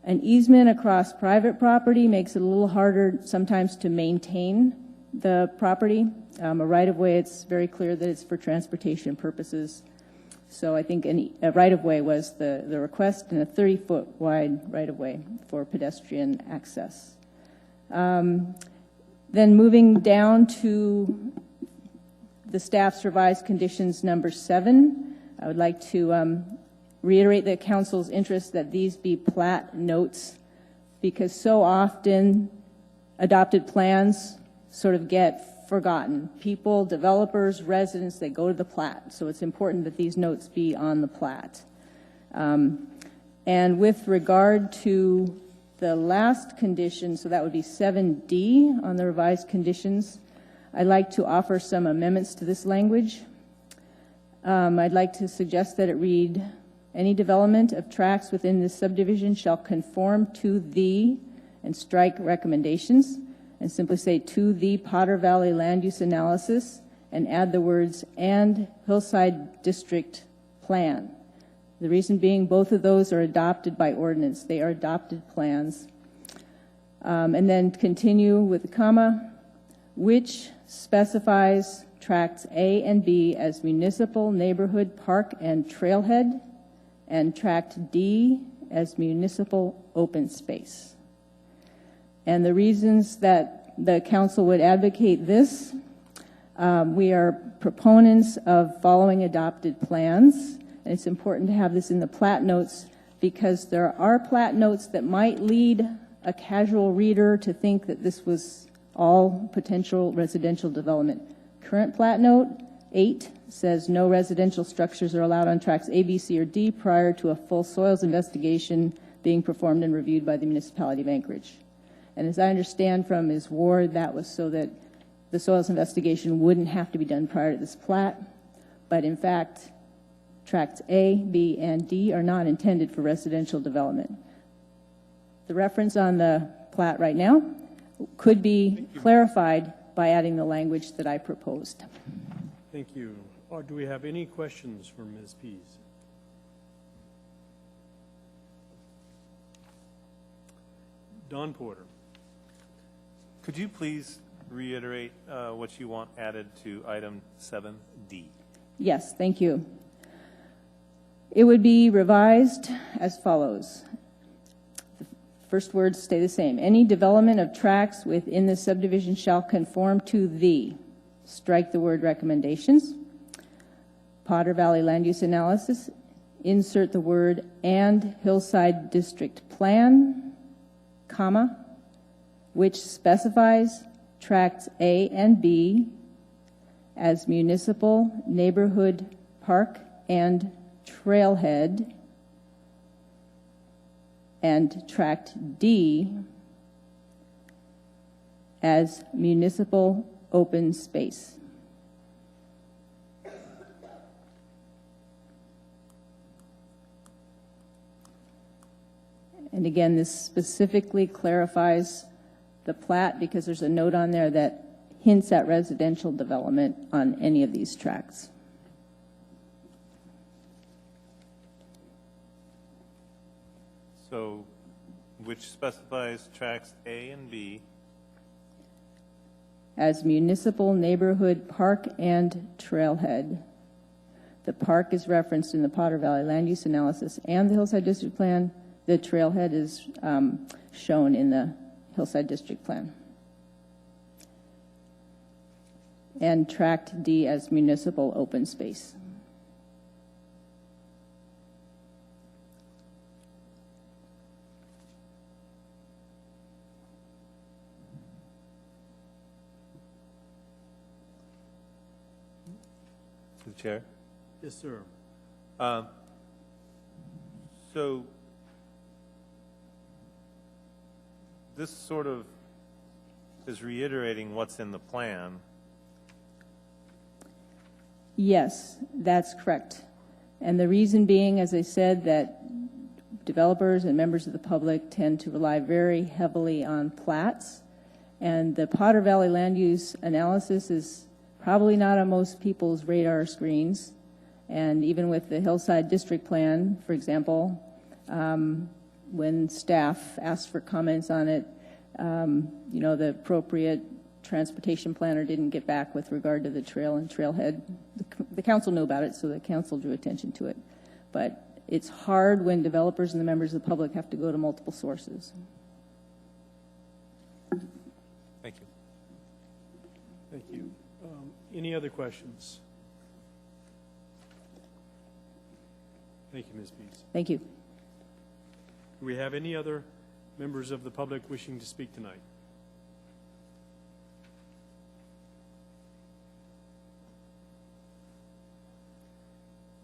an easement across private property makes it a little harder sometimes to maintain the property. A right-of-way, it's very clear that it's for transportation purposes. So I think a right-of-way was the request, and a 30-foot wide right-of-way for pedestrian access. Then moving down to the staff's revised conditions number 7, I would like to reiterate the council's interest that these be plat notes, because so often adopted plans sort of get forgotten. People, developers, residents, they go to the plat. So it's important that these notes be on the plat. And with regard to the last condition, so that would be 7D on the revised conditions, I'd like to offer some amendments to this language. I'd like to suggest that it read, any development of tracts within this subdivision shall conform to the, and strike recommendations, and simply say to the Potter Valley land use analysis, and add the words and Hillside District Plan. The reason being both of those are adopted by ordinance. They are adopted plans. And then continue with the comma, which specifies tracts A and B as municipal, neighborhood, park, and trailhead, and tract D as municipal open space. And the reasons that the council would advocate this, we are proponents of following adopted plans. And it's important to have this in the plat notes because there are plat notes that might lead a casual reader to think that this was all potential residential development. Current plat note 8 says no residential structures are allowed on tracts A, B, C, or D prior to a full soils investigation being performed and reviewed by the municipality of Anchorage. And as I understand from Ms. Ward, that was so that the soils investigation wouldn't have to be done prior to this plat. But in fact, tracts A, B, and D are not intended for residential development. The reference on the plat right now could be clarified by adding the language that I proposed. Thank you. Or do we have any questions for Ms. Pease? Don Porter. Could you please reiterate what you want added to item 7D? Yes, thank you. It would be revised as follows. The first words stay the same. Any development of tracts within the subdivision shall conform to the, strike the word recommendations, Potter Valley land use analysis, insert the word and Hillside District Plan, comma, which specifies tracts A and B as municipal, neighborhood, park, and trailhead, and tract D as municipal open space. And again, this specifically clarifies the plat because there's a note on there that hints at residential development on any of these tracts. So, which specifies tracts A and B as municipal, neighborhood, park, and trailhead. The park is referenced in the Potter Valley land use analysis and the Hillside District Plan. The trailhead is shown in the Hillside District Plan. And tract D as municipal open space. To the chair. Yes, sir. So this sort of is reiterating what's in the plan. Yes, that's correct. And the reason being, as I said, that developers and members of the public tend to rely very heavily on plats. And the Potter Valley land use analysis is probably not on most people's radar screens. And even with the Hillside District Plan, for example, when staff asked for comments on it, you know, the appropriate transportation planner didn't get back with regard to the trail and trailhead. The council knew about it, so the council drew attention to it. But it's hard when developers and the members of the public have to go to multiple sources. Thank you. Thank you. Any other questions? Thank you, Ms. Pease. Thank you. Do we have any other members of the public wishing to speak tonight?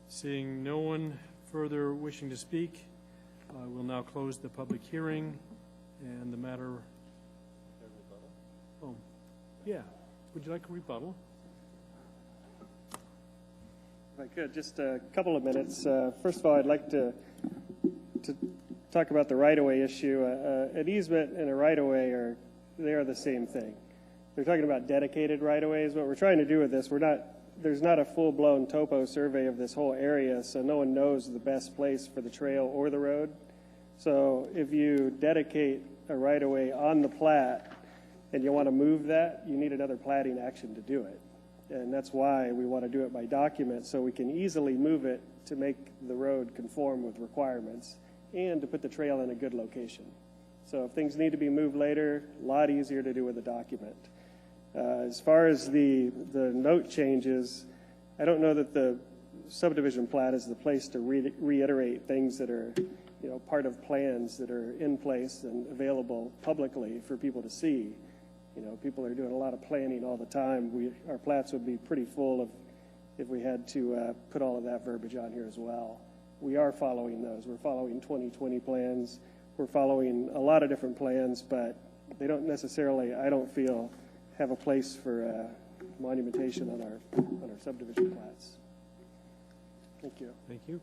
Seeing no one further wishing to speak, I will now close the public hearing and the matter. Oh, yeah. Would you like a rebuttal? If I could, just a couple of minutes. First of all, I'd like to talk about the right-of-way issue. An easement and a right-of-way they are the same thing. They're talking about dedicated right-of-ways. What we're trying to do with this, there's not a full-blown topo survey of this whole area, so no one knows the best place for the trail or the road. So if you dedicate a right-of-way on the plat and you want to move that, you need another platting action to do it. And that's why we want to do it by document, so we can easily move it to make the road conform with requirements and to put the trail in a good location. So if things need to be moved later, a lot easier to do with a document. As far as the note changes, I don't know that the subdivision plat is the place to reiterate things that are, you know, part of plans that are in place and available publicly for people to see. You know, people are doing a lot of planning all the time. Our plats would be pretty full if we had to put all of that verbiage on here as well. We are following those. We're following 2020 plans. We're following a lot of different plans, but they don't necessarily, I don't feel, have a place for monumentation on our subdivision plats. Thank you. Thank you.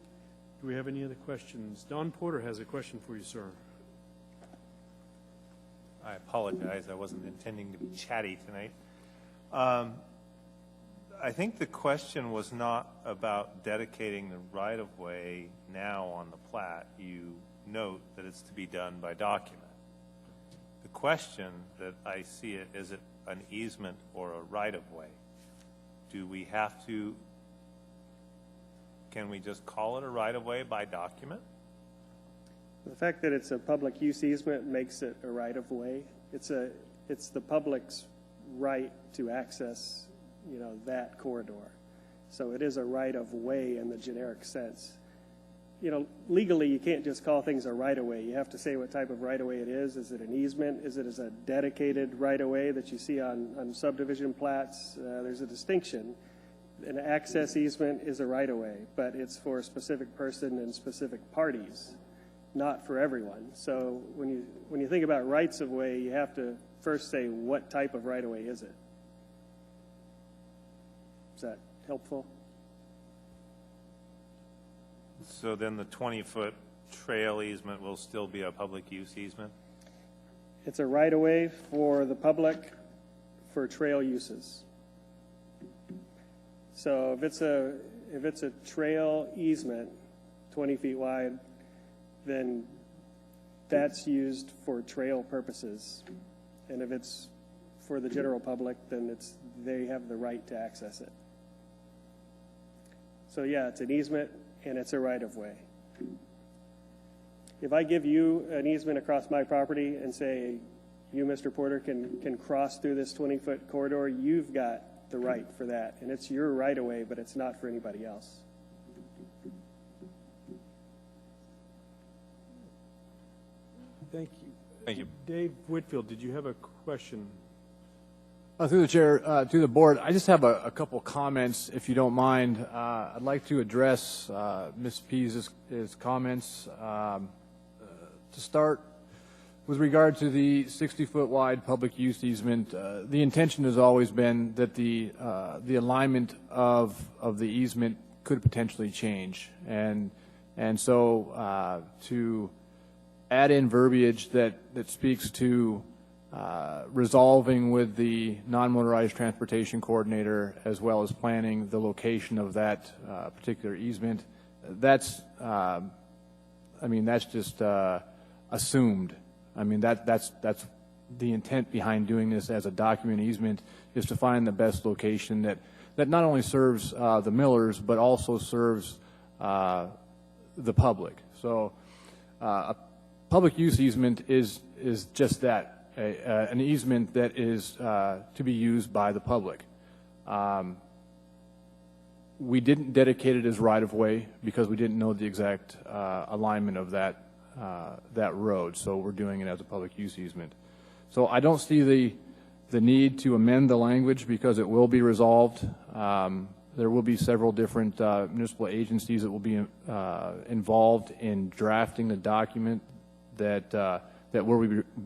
Do we have any other questions? Don Porter has a question for you, sir. I apologize. I wasn't intending to be chatty tonight. I think the question was not about dedicating the right-of-way now on the plat. You note that it's to be done by document. The question that I see it, is it an easement or a right-of-way? Do we have to, can we just call it a right-of-way by document? The fact that it's a public use easement makes it a right-of-way. It's the public's right to access, you know, that corridor. So it is a right-of-way in the generic sense. You know, legally, you can't just call things a right-of-way. You have to say what type of right-of-way it is. Is it an easement? Is it as a dedicated right-of-way that you see on subdivision plats? There's a distinction. An access easement is a right-of-way, but it's for a specific person and specific parties, not for everyone. So when you think about rights-of-way, you have to first say what type of right-of-way is it. Is that helpful? So then the 20-foot trail easement will still be a public use easement? It's a right-of-way for the public for trail uses. So if it's a trail easement, 20 feet wide, then that's used for trail purposes. And if it's for the general public, then they have the right to access it. So yeah, it's an easement and it's a right-of-way. If I give you an easement across my property and say, you, Mr. Porter, can cross through this 20-foot corridor, you've got the right for that. And it's your right-of-way, but it's not for anybody else. Thank you. Thank you. Dave Whitfield, did you have a question? Through the chair, to the board, I just have a couple comments, if you don't mind. I'd like to address Ms. Pease' comments. To start, with regard to the 60-foot wide public use easement, the intention has always been that the alignment of the easement could potentially change, and so to add in verbiage that speaks to resolving with the non-motorized transportation coordinator as well as planning the location of that particular easement, that's just assumed. I mean, that's the intent behind doing this as a document easement, is to find the best location that not only serves the millers but also serves the public. So a public use easement is just that, an easement that is to be used by the public. We didn't dedicate it as right-of-way because we didn't know the exact alignment of that road, so we're doing it as a public use easement. So I don't see the need to amend the language because it will be resolved. There will be several different municipal agencies that will be involved in drafting the document that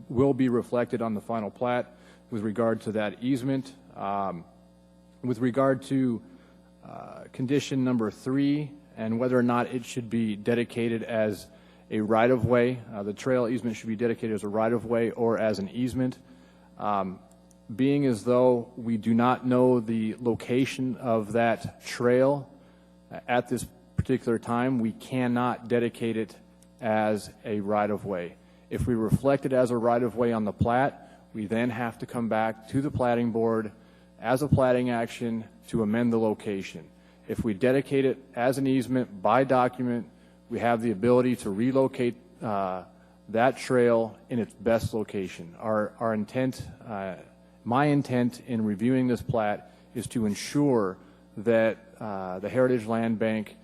will be reflected on the final plat with regard to that easement. With regard to condition number 3 and whether or not it should be dedicated as a right-of-way, the trail easement should be dedicated as a right-of-way or as an easement. Being as though we do not know the location of that trail at this particular time, we cannot dedicate it as a right-of-way. If we reflect it as a right-of-way on the plat, we then have to come back to the Platting Board as a platting action to amend the location. If we dedicate it as an easement by document, we have the ability to relocate that trail in its best location. Our intent, my intent in reviewing this plat is to ensure that the Heritage Land Bank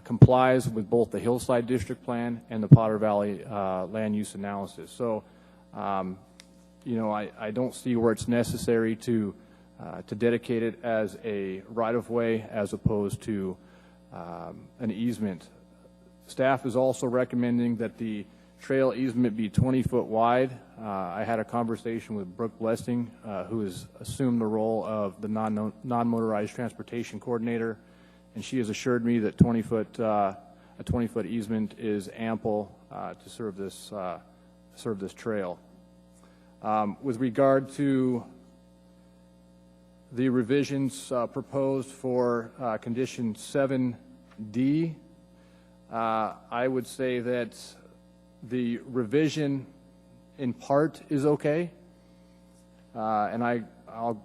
complies with both the Hillside District Plan and the Potter Valley Land Use Analysis. So, I don't see where it's necessary to dedicate it as a right-of-way as opposed to an easement. Staff is also recommending that the trail easement be 20 foot wide. I had a conversation with Brooke Blessing, who has assumed the role of the non-motorized transportation coordinator, and she has assured me that a 20-foot easement is ample to serve this trail. With regard to the revisions proposed for condition 7D, I would say that the revision in part is okay, and I'll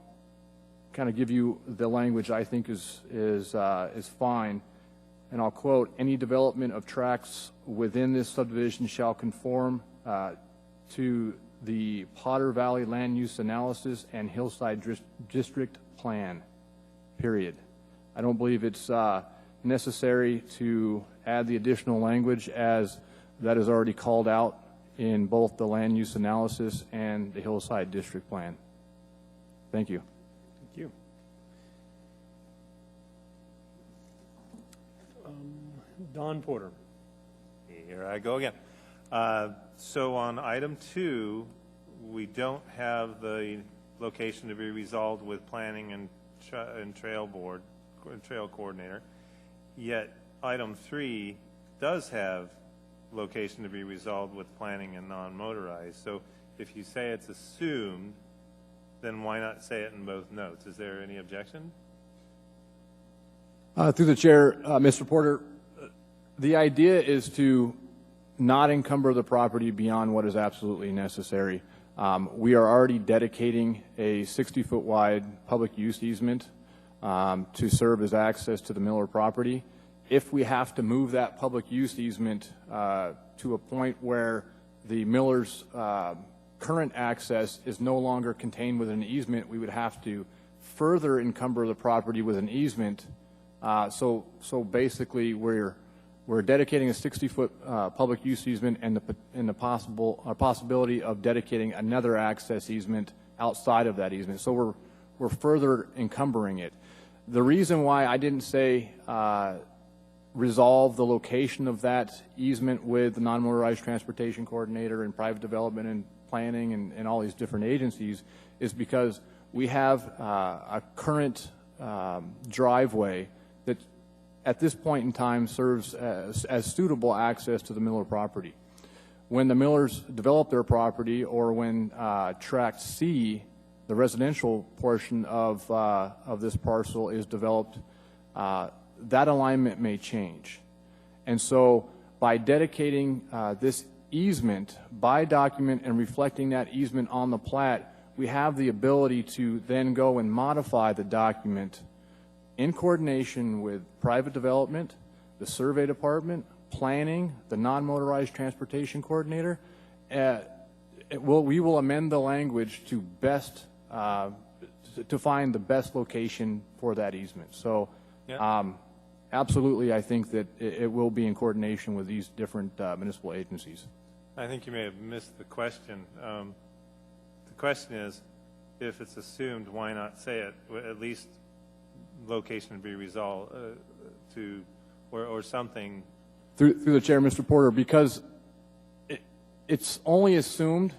kind of give you the language I think is fine, and I'll quote: "Any development of tracts within this subdivision shall conform to the Potter Valley Land Use Analysis and Hillside District Plan, period." I don't believe it's necessary to add the additional language, as that is already called out in both the Land Use Analysis and the Hillside District Plan. Thank you. Thank you. Don Porter. Here I go again. So on item 2, we don't have the location to be resolved with planning and trail coordinator, yet item 3 does have location to be resolved with planning and non-motorized. So if you say it's assumed, then why not say it in both notes? Is there any objection? Through the chair, Mr. Porter, the idea is to not encumber the property beyond what is absolutely necessary. We are already dedicating a 60-foot wide public use easement to serve as access to the Miller property. If we have to move that public use easement to a point where the Miller's current access is no longer contained within an easement, we would have to further encumber the property with an easement. So basically, we're dedicating a 60-foot public use easement and the possibility of dedicating another access easement outside of that easement. So we're further encumbering it. The reason why I didn't say resolve the location of that easement with the non-motorized transportation coordinator and private development and planning and all these different agencies is because we have a current driveway that at this point in time serves as suitable access to the Miller property. When the Millers develop their property, or when Tract C, the residential portion of this parcel, is developed, that alignment may change. And so by dedicating this easement by document and reflecting that easement on the plat, we have the ability to then go and modify the document in coordination with private development, the survey department, planning, the non-motorized transportation coordinator. We will amend the language to best to find the best location for that easement. So absolutely, I think that it will be in coordination with these different municipal agencies. I think you may have missed the question. The question is, if it's assumed, why not say it? At least location be resolved or something. Through the chair, Mr. Porter, because it's only assumed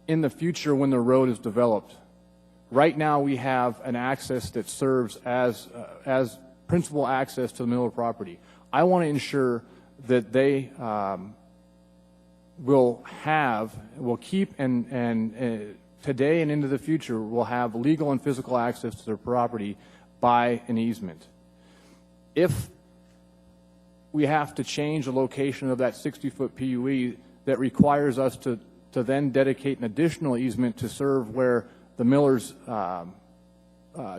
in the future when the road is developed. Right now, we have an access that serves as principal access to the Miller property. I want to ensure that they will keep and today and into the future will have legal and physical access to their property by an easement. If we have to change the location of that 60-foot PUE that requires us to then dedicate an additional easement to serve where the Miller's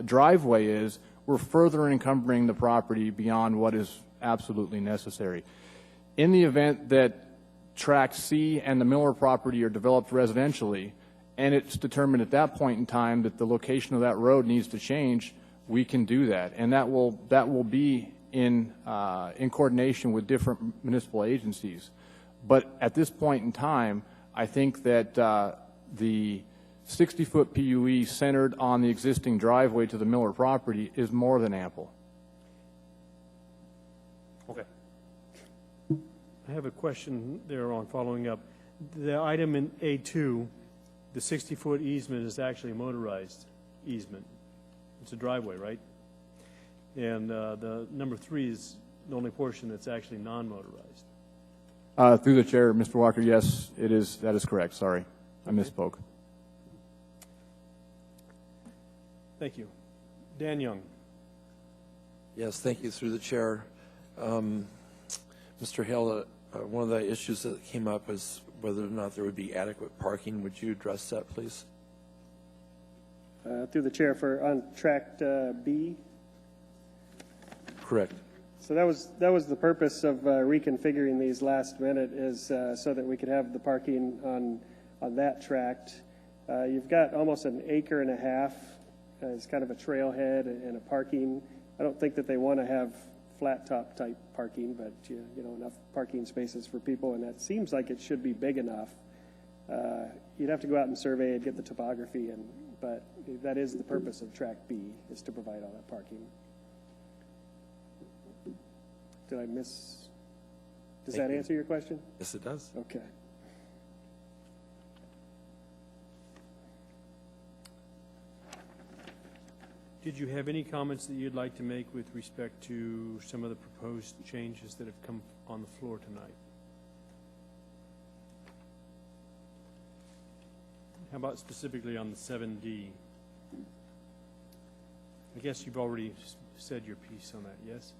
driveway is, we're further encumbering the property beyond what is absolutely necessary. In the event that Tract C and the Miller property are developed residentially, and it's determined at that point in time that the location of that road needs to change, we can do that, and that will be in coordination with different municipal agencies. But at this point in time, I think that the 60-foot PUE centered on the existing driveway to the Miller property is more than ample. Okay. I have a question there on following up. The item in A2, the 60-foot easement is actually a motorized easement. It's a driveway, right? And the number 3 is the only portion that's actually non-motorized. Through the chair, Mr. Walker, yes, it is. That is correct. Sorry, I misspoke. Thank you. Dan Young. Yes, thank you. Through the chair. Mr. Hale, one of the issues that came up is whether or not there would be adequate parking. Would you address that, please? Through the chair, on Tract B. Correct. So that was the purpose of reconfiguring these last minute, is so that we could have the parking on that tract. You've got almost an acre and a half as kind of a trailhead and a parking. I don't think that they want to have flat top type parking, but you know, enough parking spaces for people, and that seems like it should be big enough. You'd have to go out and survey and get the topography, but that is the purpose of Tract B, is to provide all that parking. Did I miss? Does that answer your question? Yes, it does. Okay. Did you have any comments that you'd like to make with respect to some of the proposed changes that have come on the floor tonight? How about specifically on the 7D? I guess you've already said your piece on that, yes?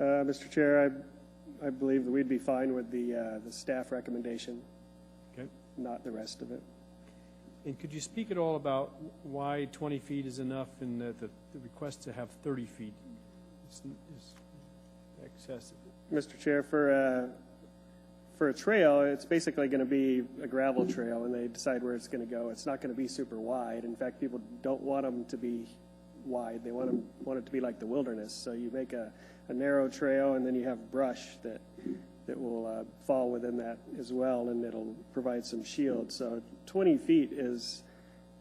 Mr. Chair, I believe that we'd be fine with the staff recommendation, Okay. not the rest of it. And could you speak at all about why 20 feet is enough and that the request to have 30 feet is excessive? Mr. Chair, for a trail, it's basically going to be a gravel trail, and they decide where it's going to go. It's not going to be super wide. In fact, people don't want them to be wide. They want it to be like the wilderness. So you make a narrow trail, and then you have brush that will fall within that as well, and it'll provide some shield. So 20 feet is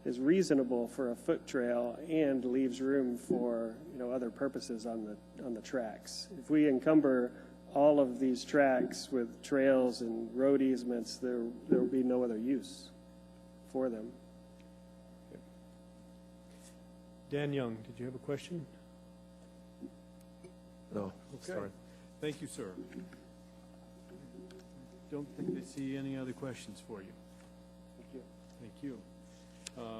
is reasonable for a foot trail and leaves room for, other purposes on the tracks. If we encumber all of these tracks with trails and road easements, there will be no other use for them. Dan Young, did you have a question? No. Okay. Sorry. Thank you, sir. Don't think I see any other questions for you. Thank you. Thank you.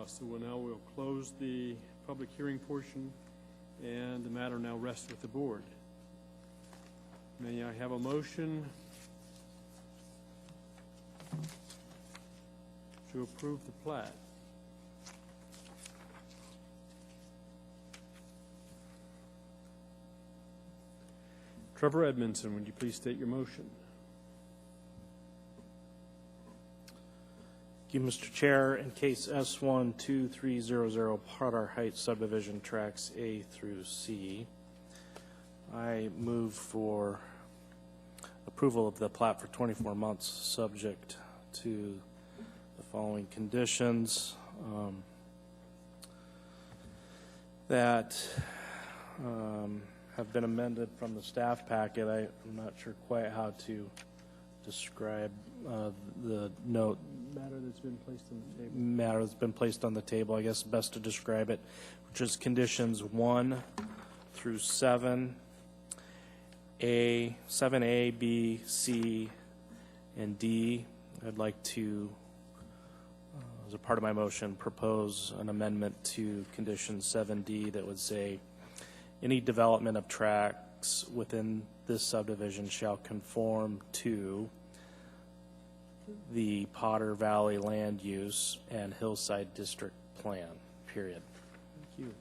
So we'll close the public hearing portion, and the matter now rests with the board. May I have a motion to approve the plat? Trevor Edmondson, would you please state your motion? Thank you, Mr. Chair. In case S12300 Potter Heights subdivision tracks A through C, I move for approval of the plat for 24 months, subject to the following conditions that have been amended from the staff packet. I'm not sure quite how to describe the note. Matter that's been placed on the table. Matter that's been placed on the table, I guess best to describe it, which is conditions 1 through 7, 7A, B, C, and D. I'd like to, as a part of my motion, propose an amendment to condition 7D that would say, any development of tracts within this subdivision shall conform to the Potter Valley land use and Hillside District Plan, period. Thank you.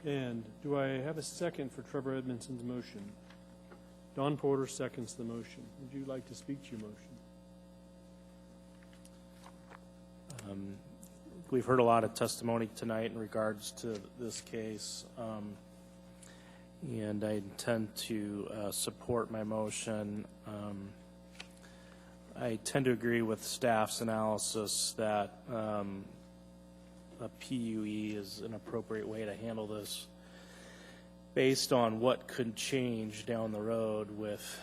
And do I have a second for Trevor Edmondson's motion? Don Porter seconds the motion. Would you like to speak to your motion? We've heard a lot of testimony tonight in regards to this case, and I intend to support my motion. I tend to agree with staff's analysis that a PUE is an appropriate way to handle this based on what could change down the road with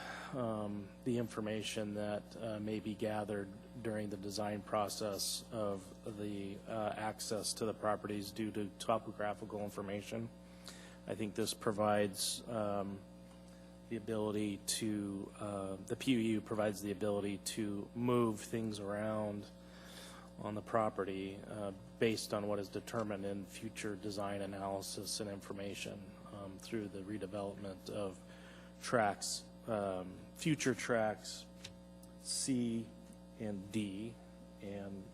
the information that may be gathered during the design process of the access to the properties due to topographical information. I think this provides the ability to, the PUU provides the ability to move things around on the property based on what is determined in future design analysis and information through the redevelopment of tracks, future tracks C and D, and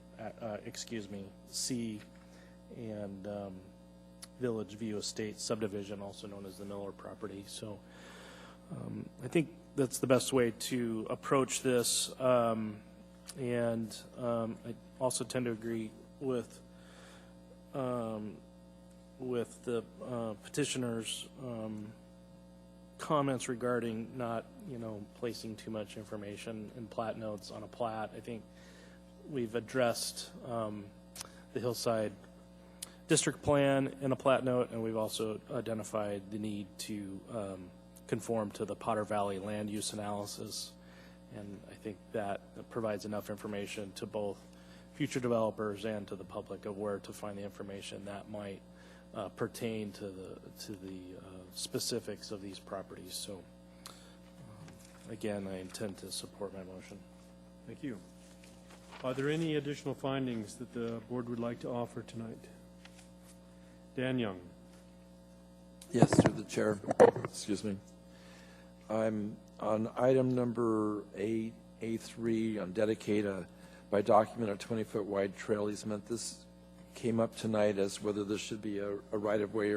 C and Village View Estate subdivision, also known as the Miller property. So I think that's the best way to approach this, and I also tend to agree with the petitioner's comments regarding not, placing too much information in plat notes on a plat. I think we've addressed the Hillside District Plan in a plat note, and we've also identified the need to conform to the Potter Valley land use analysis, and I think that provides enough information to both future developers and to the public of where to find the information that might pertain to the specifics of these properties. So again, I intend to support my motion. Thank you. Are there any additional findings that the board would like to offer tonight? Dan Young. Yes, through the chair. Excuse me. I'm on item number A3 on dedicate by document a 20-foot wide trail easement. This came up tonight as whether this should be a right-of-way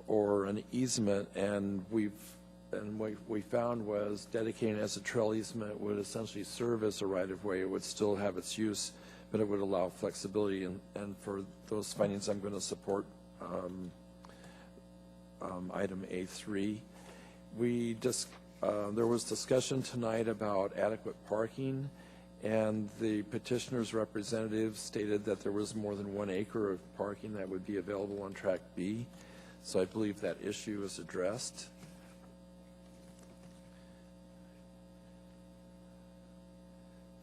or an easement, and what we found was dedicating as a trail easement would essentially serve as a right-of-way. It would still have its use, but it would allow flexibility, and for those findings I'm going to support item A3. There was discussion tonight about adequate parking, And the petitioner's representative stated that there was more than 1 acre of parking that would be available on Track B. So I believe that issue is addressed.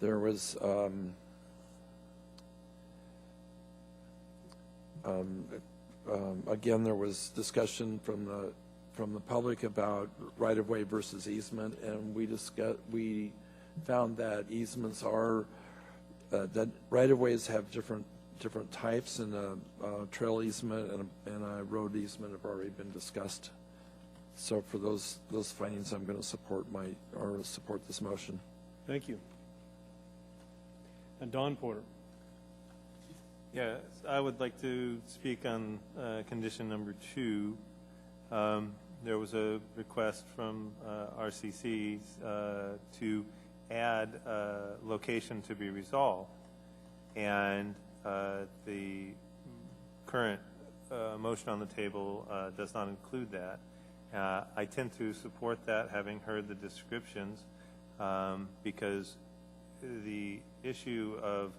There was again, there was discussion from the public about right-of-way versus easement, and we found that easements are that right-of-ways have different types, and a trail easement and a road easement have already been discussed. So for those findings, I'm going to support this motion. Thank you. And Don Porter. Yes, I would like to speak on condition number 2. There was a request from RCC to add location to be resolved, and the current motion on the table does not include that. I tend to support that, having heard the descriptions, because the issue of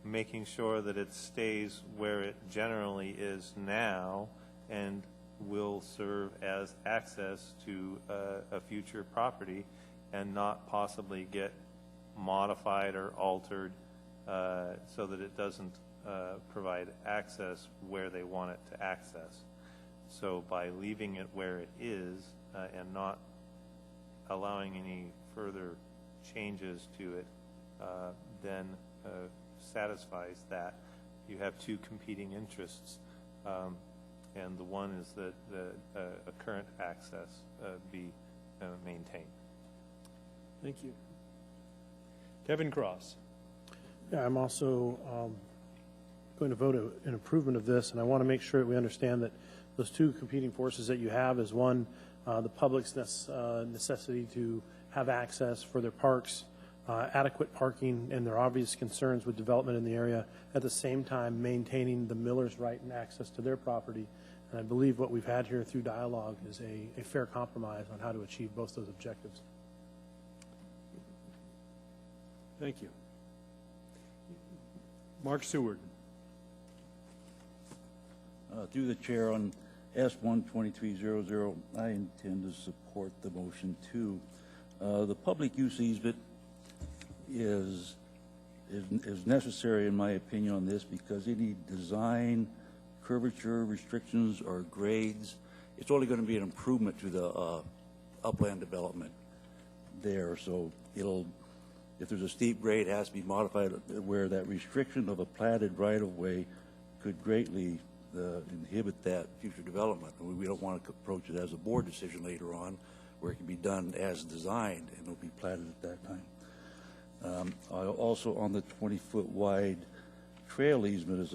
making sure that it stays where it generally is now and will serve as access to a future property and not possibly get modified or altered so that it doesn't provide access where they want it to access. So by leaving it where it is and not allowing any further changes to it, then satisfies that. You have two competing interests, and the one is that a current access be maintained. Thank you. Kevin Cross. Yeah, I'm also going to vote in improvement of this, and I want to make sure that we understand that those two competing forces that you have is one, the public's necessity to have access for their parks, adequate parking, and their obvious concerns with development in the area, at the same time maintaining the miller's right and access to their property. And I believe what we've had here through dialogue is a fair compromise on how to achieve both those objectives. Thank you. Mark Seward. Through the chair, on S12300, I intend to support the motion too. The public use easement is necessary in my opinion on this, because any design, curvature restrictions or grades, it's only going to be an improvement to the upland development there. So if there's a steep grade, it has to be modified where that restriction of a platted right-of-way could greatly inhibit that future development. We don't want to approach it as a board decision later on, where it can be done as designed and it'll be platted at that time. Also, on the 20-foot wide trail easement as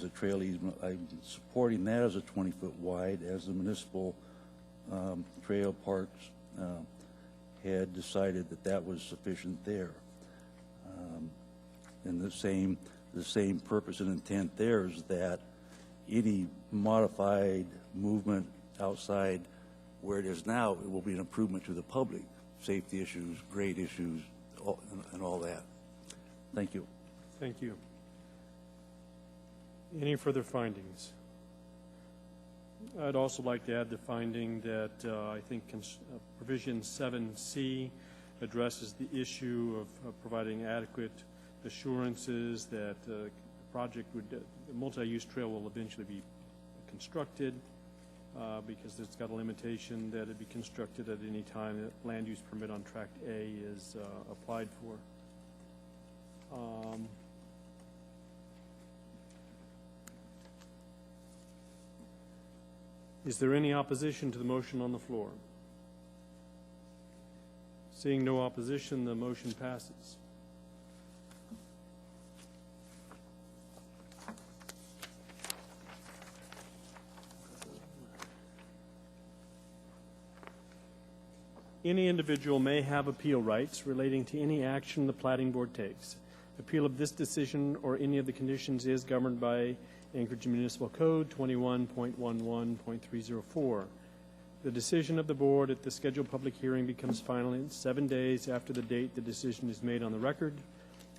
a trail easement, I'm supporting that as a 20-foot wide, as the municipal trail parks had decided that was sufficient there. And the same purpose and intent there is that any modified movement outside where it is now, it will be an improvement to the public, safety issues, grade issues, and all that. Thank you. Thank you. Any further findings? I'd also like to add the finding that I think provision 7C addresses the issue of providing adequate assurances that the multi-use trail will eventually be constructed, because it's got a limitation that it be constructed at any time that land use permit on Tract A is applied for. Is there any opposition to the motion on the floor? Seeing no opposition, the motion passes. Any individual may have appeal rights relating to any action the Platting Board takes. Appeal of this decision or any of the conditions is governed by Anchorage Municipal Code 21.11.304. The decision of the board at the scheduled public hearing becomes final in 7 days after the date the decision is made on the record.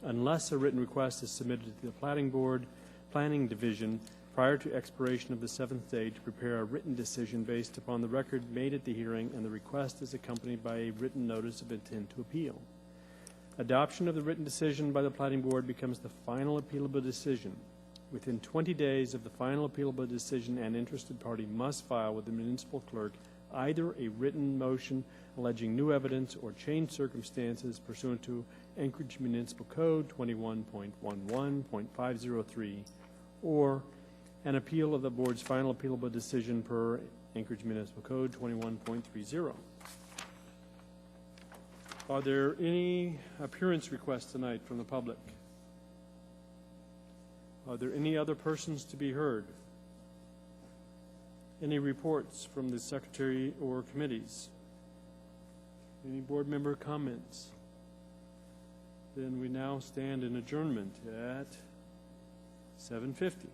unless a written request is submitted to the Platting Board Planning Division prior to expiration of the 7th day to prepare a written decision based upon the record made at the hearing, and the request is accompanied by a written notice of intent to appeal. Adoption of the written decision by the Platting Board becomes the final appealable decision. Within 20 days of the final appealable decision, an interested party must file with the municipal clerk either a written motion alleging new evidence or changed circumstances pursuant to Anchorage Municipal Code 21.11.503, or an appeal of the board's final appealable decision per Anchorage Municipal Code 21.30. Are there any appearance requests tonight from the public? Are there any other persons to be heard? Any reports from the secretary or committees? Any board member comments? Then we now stand in adjournment at 7:50.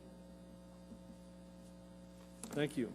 Thank you.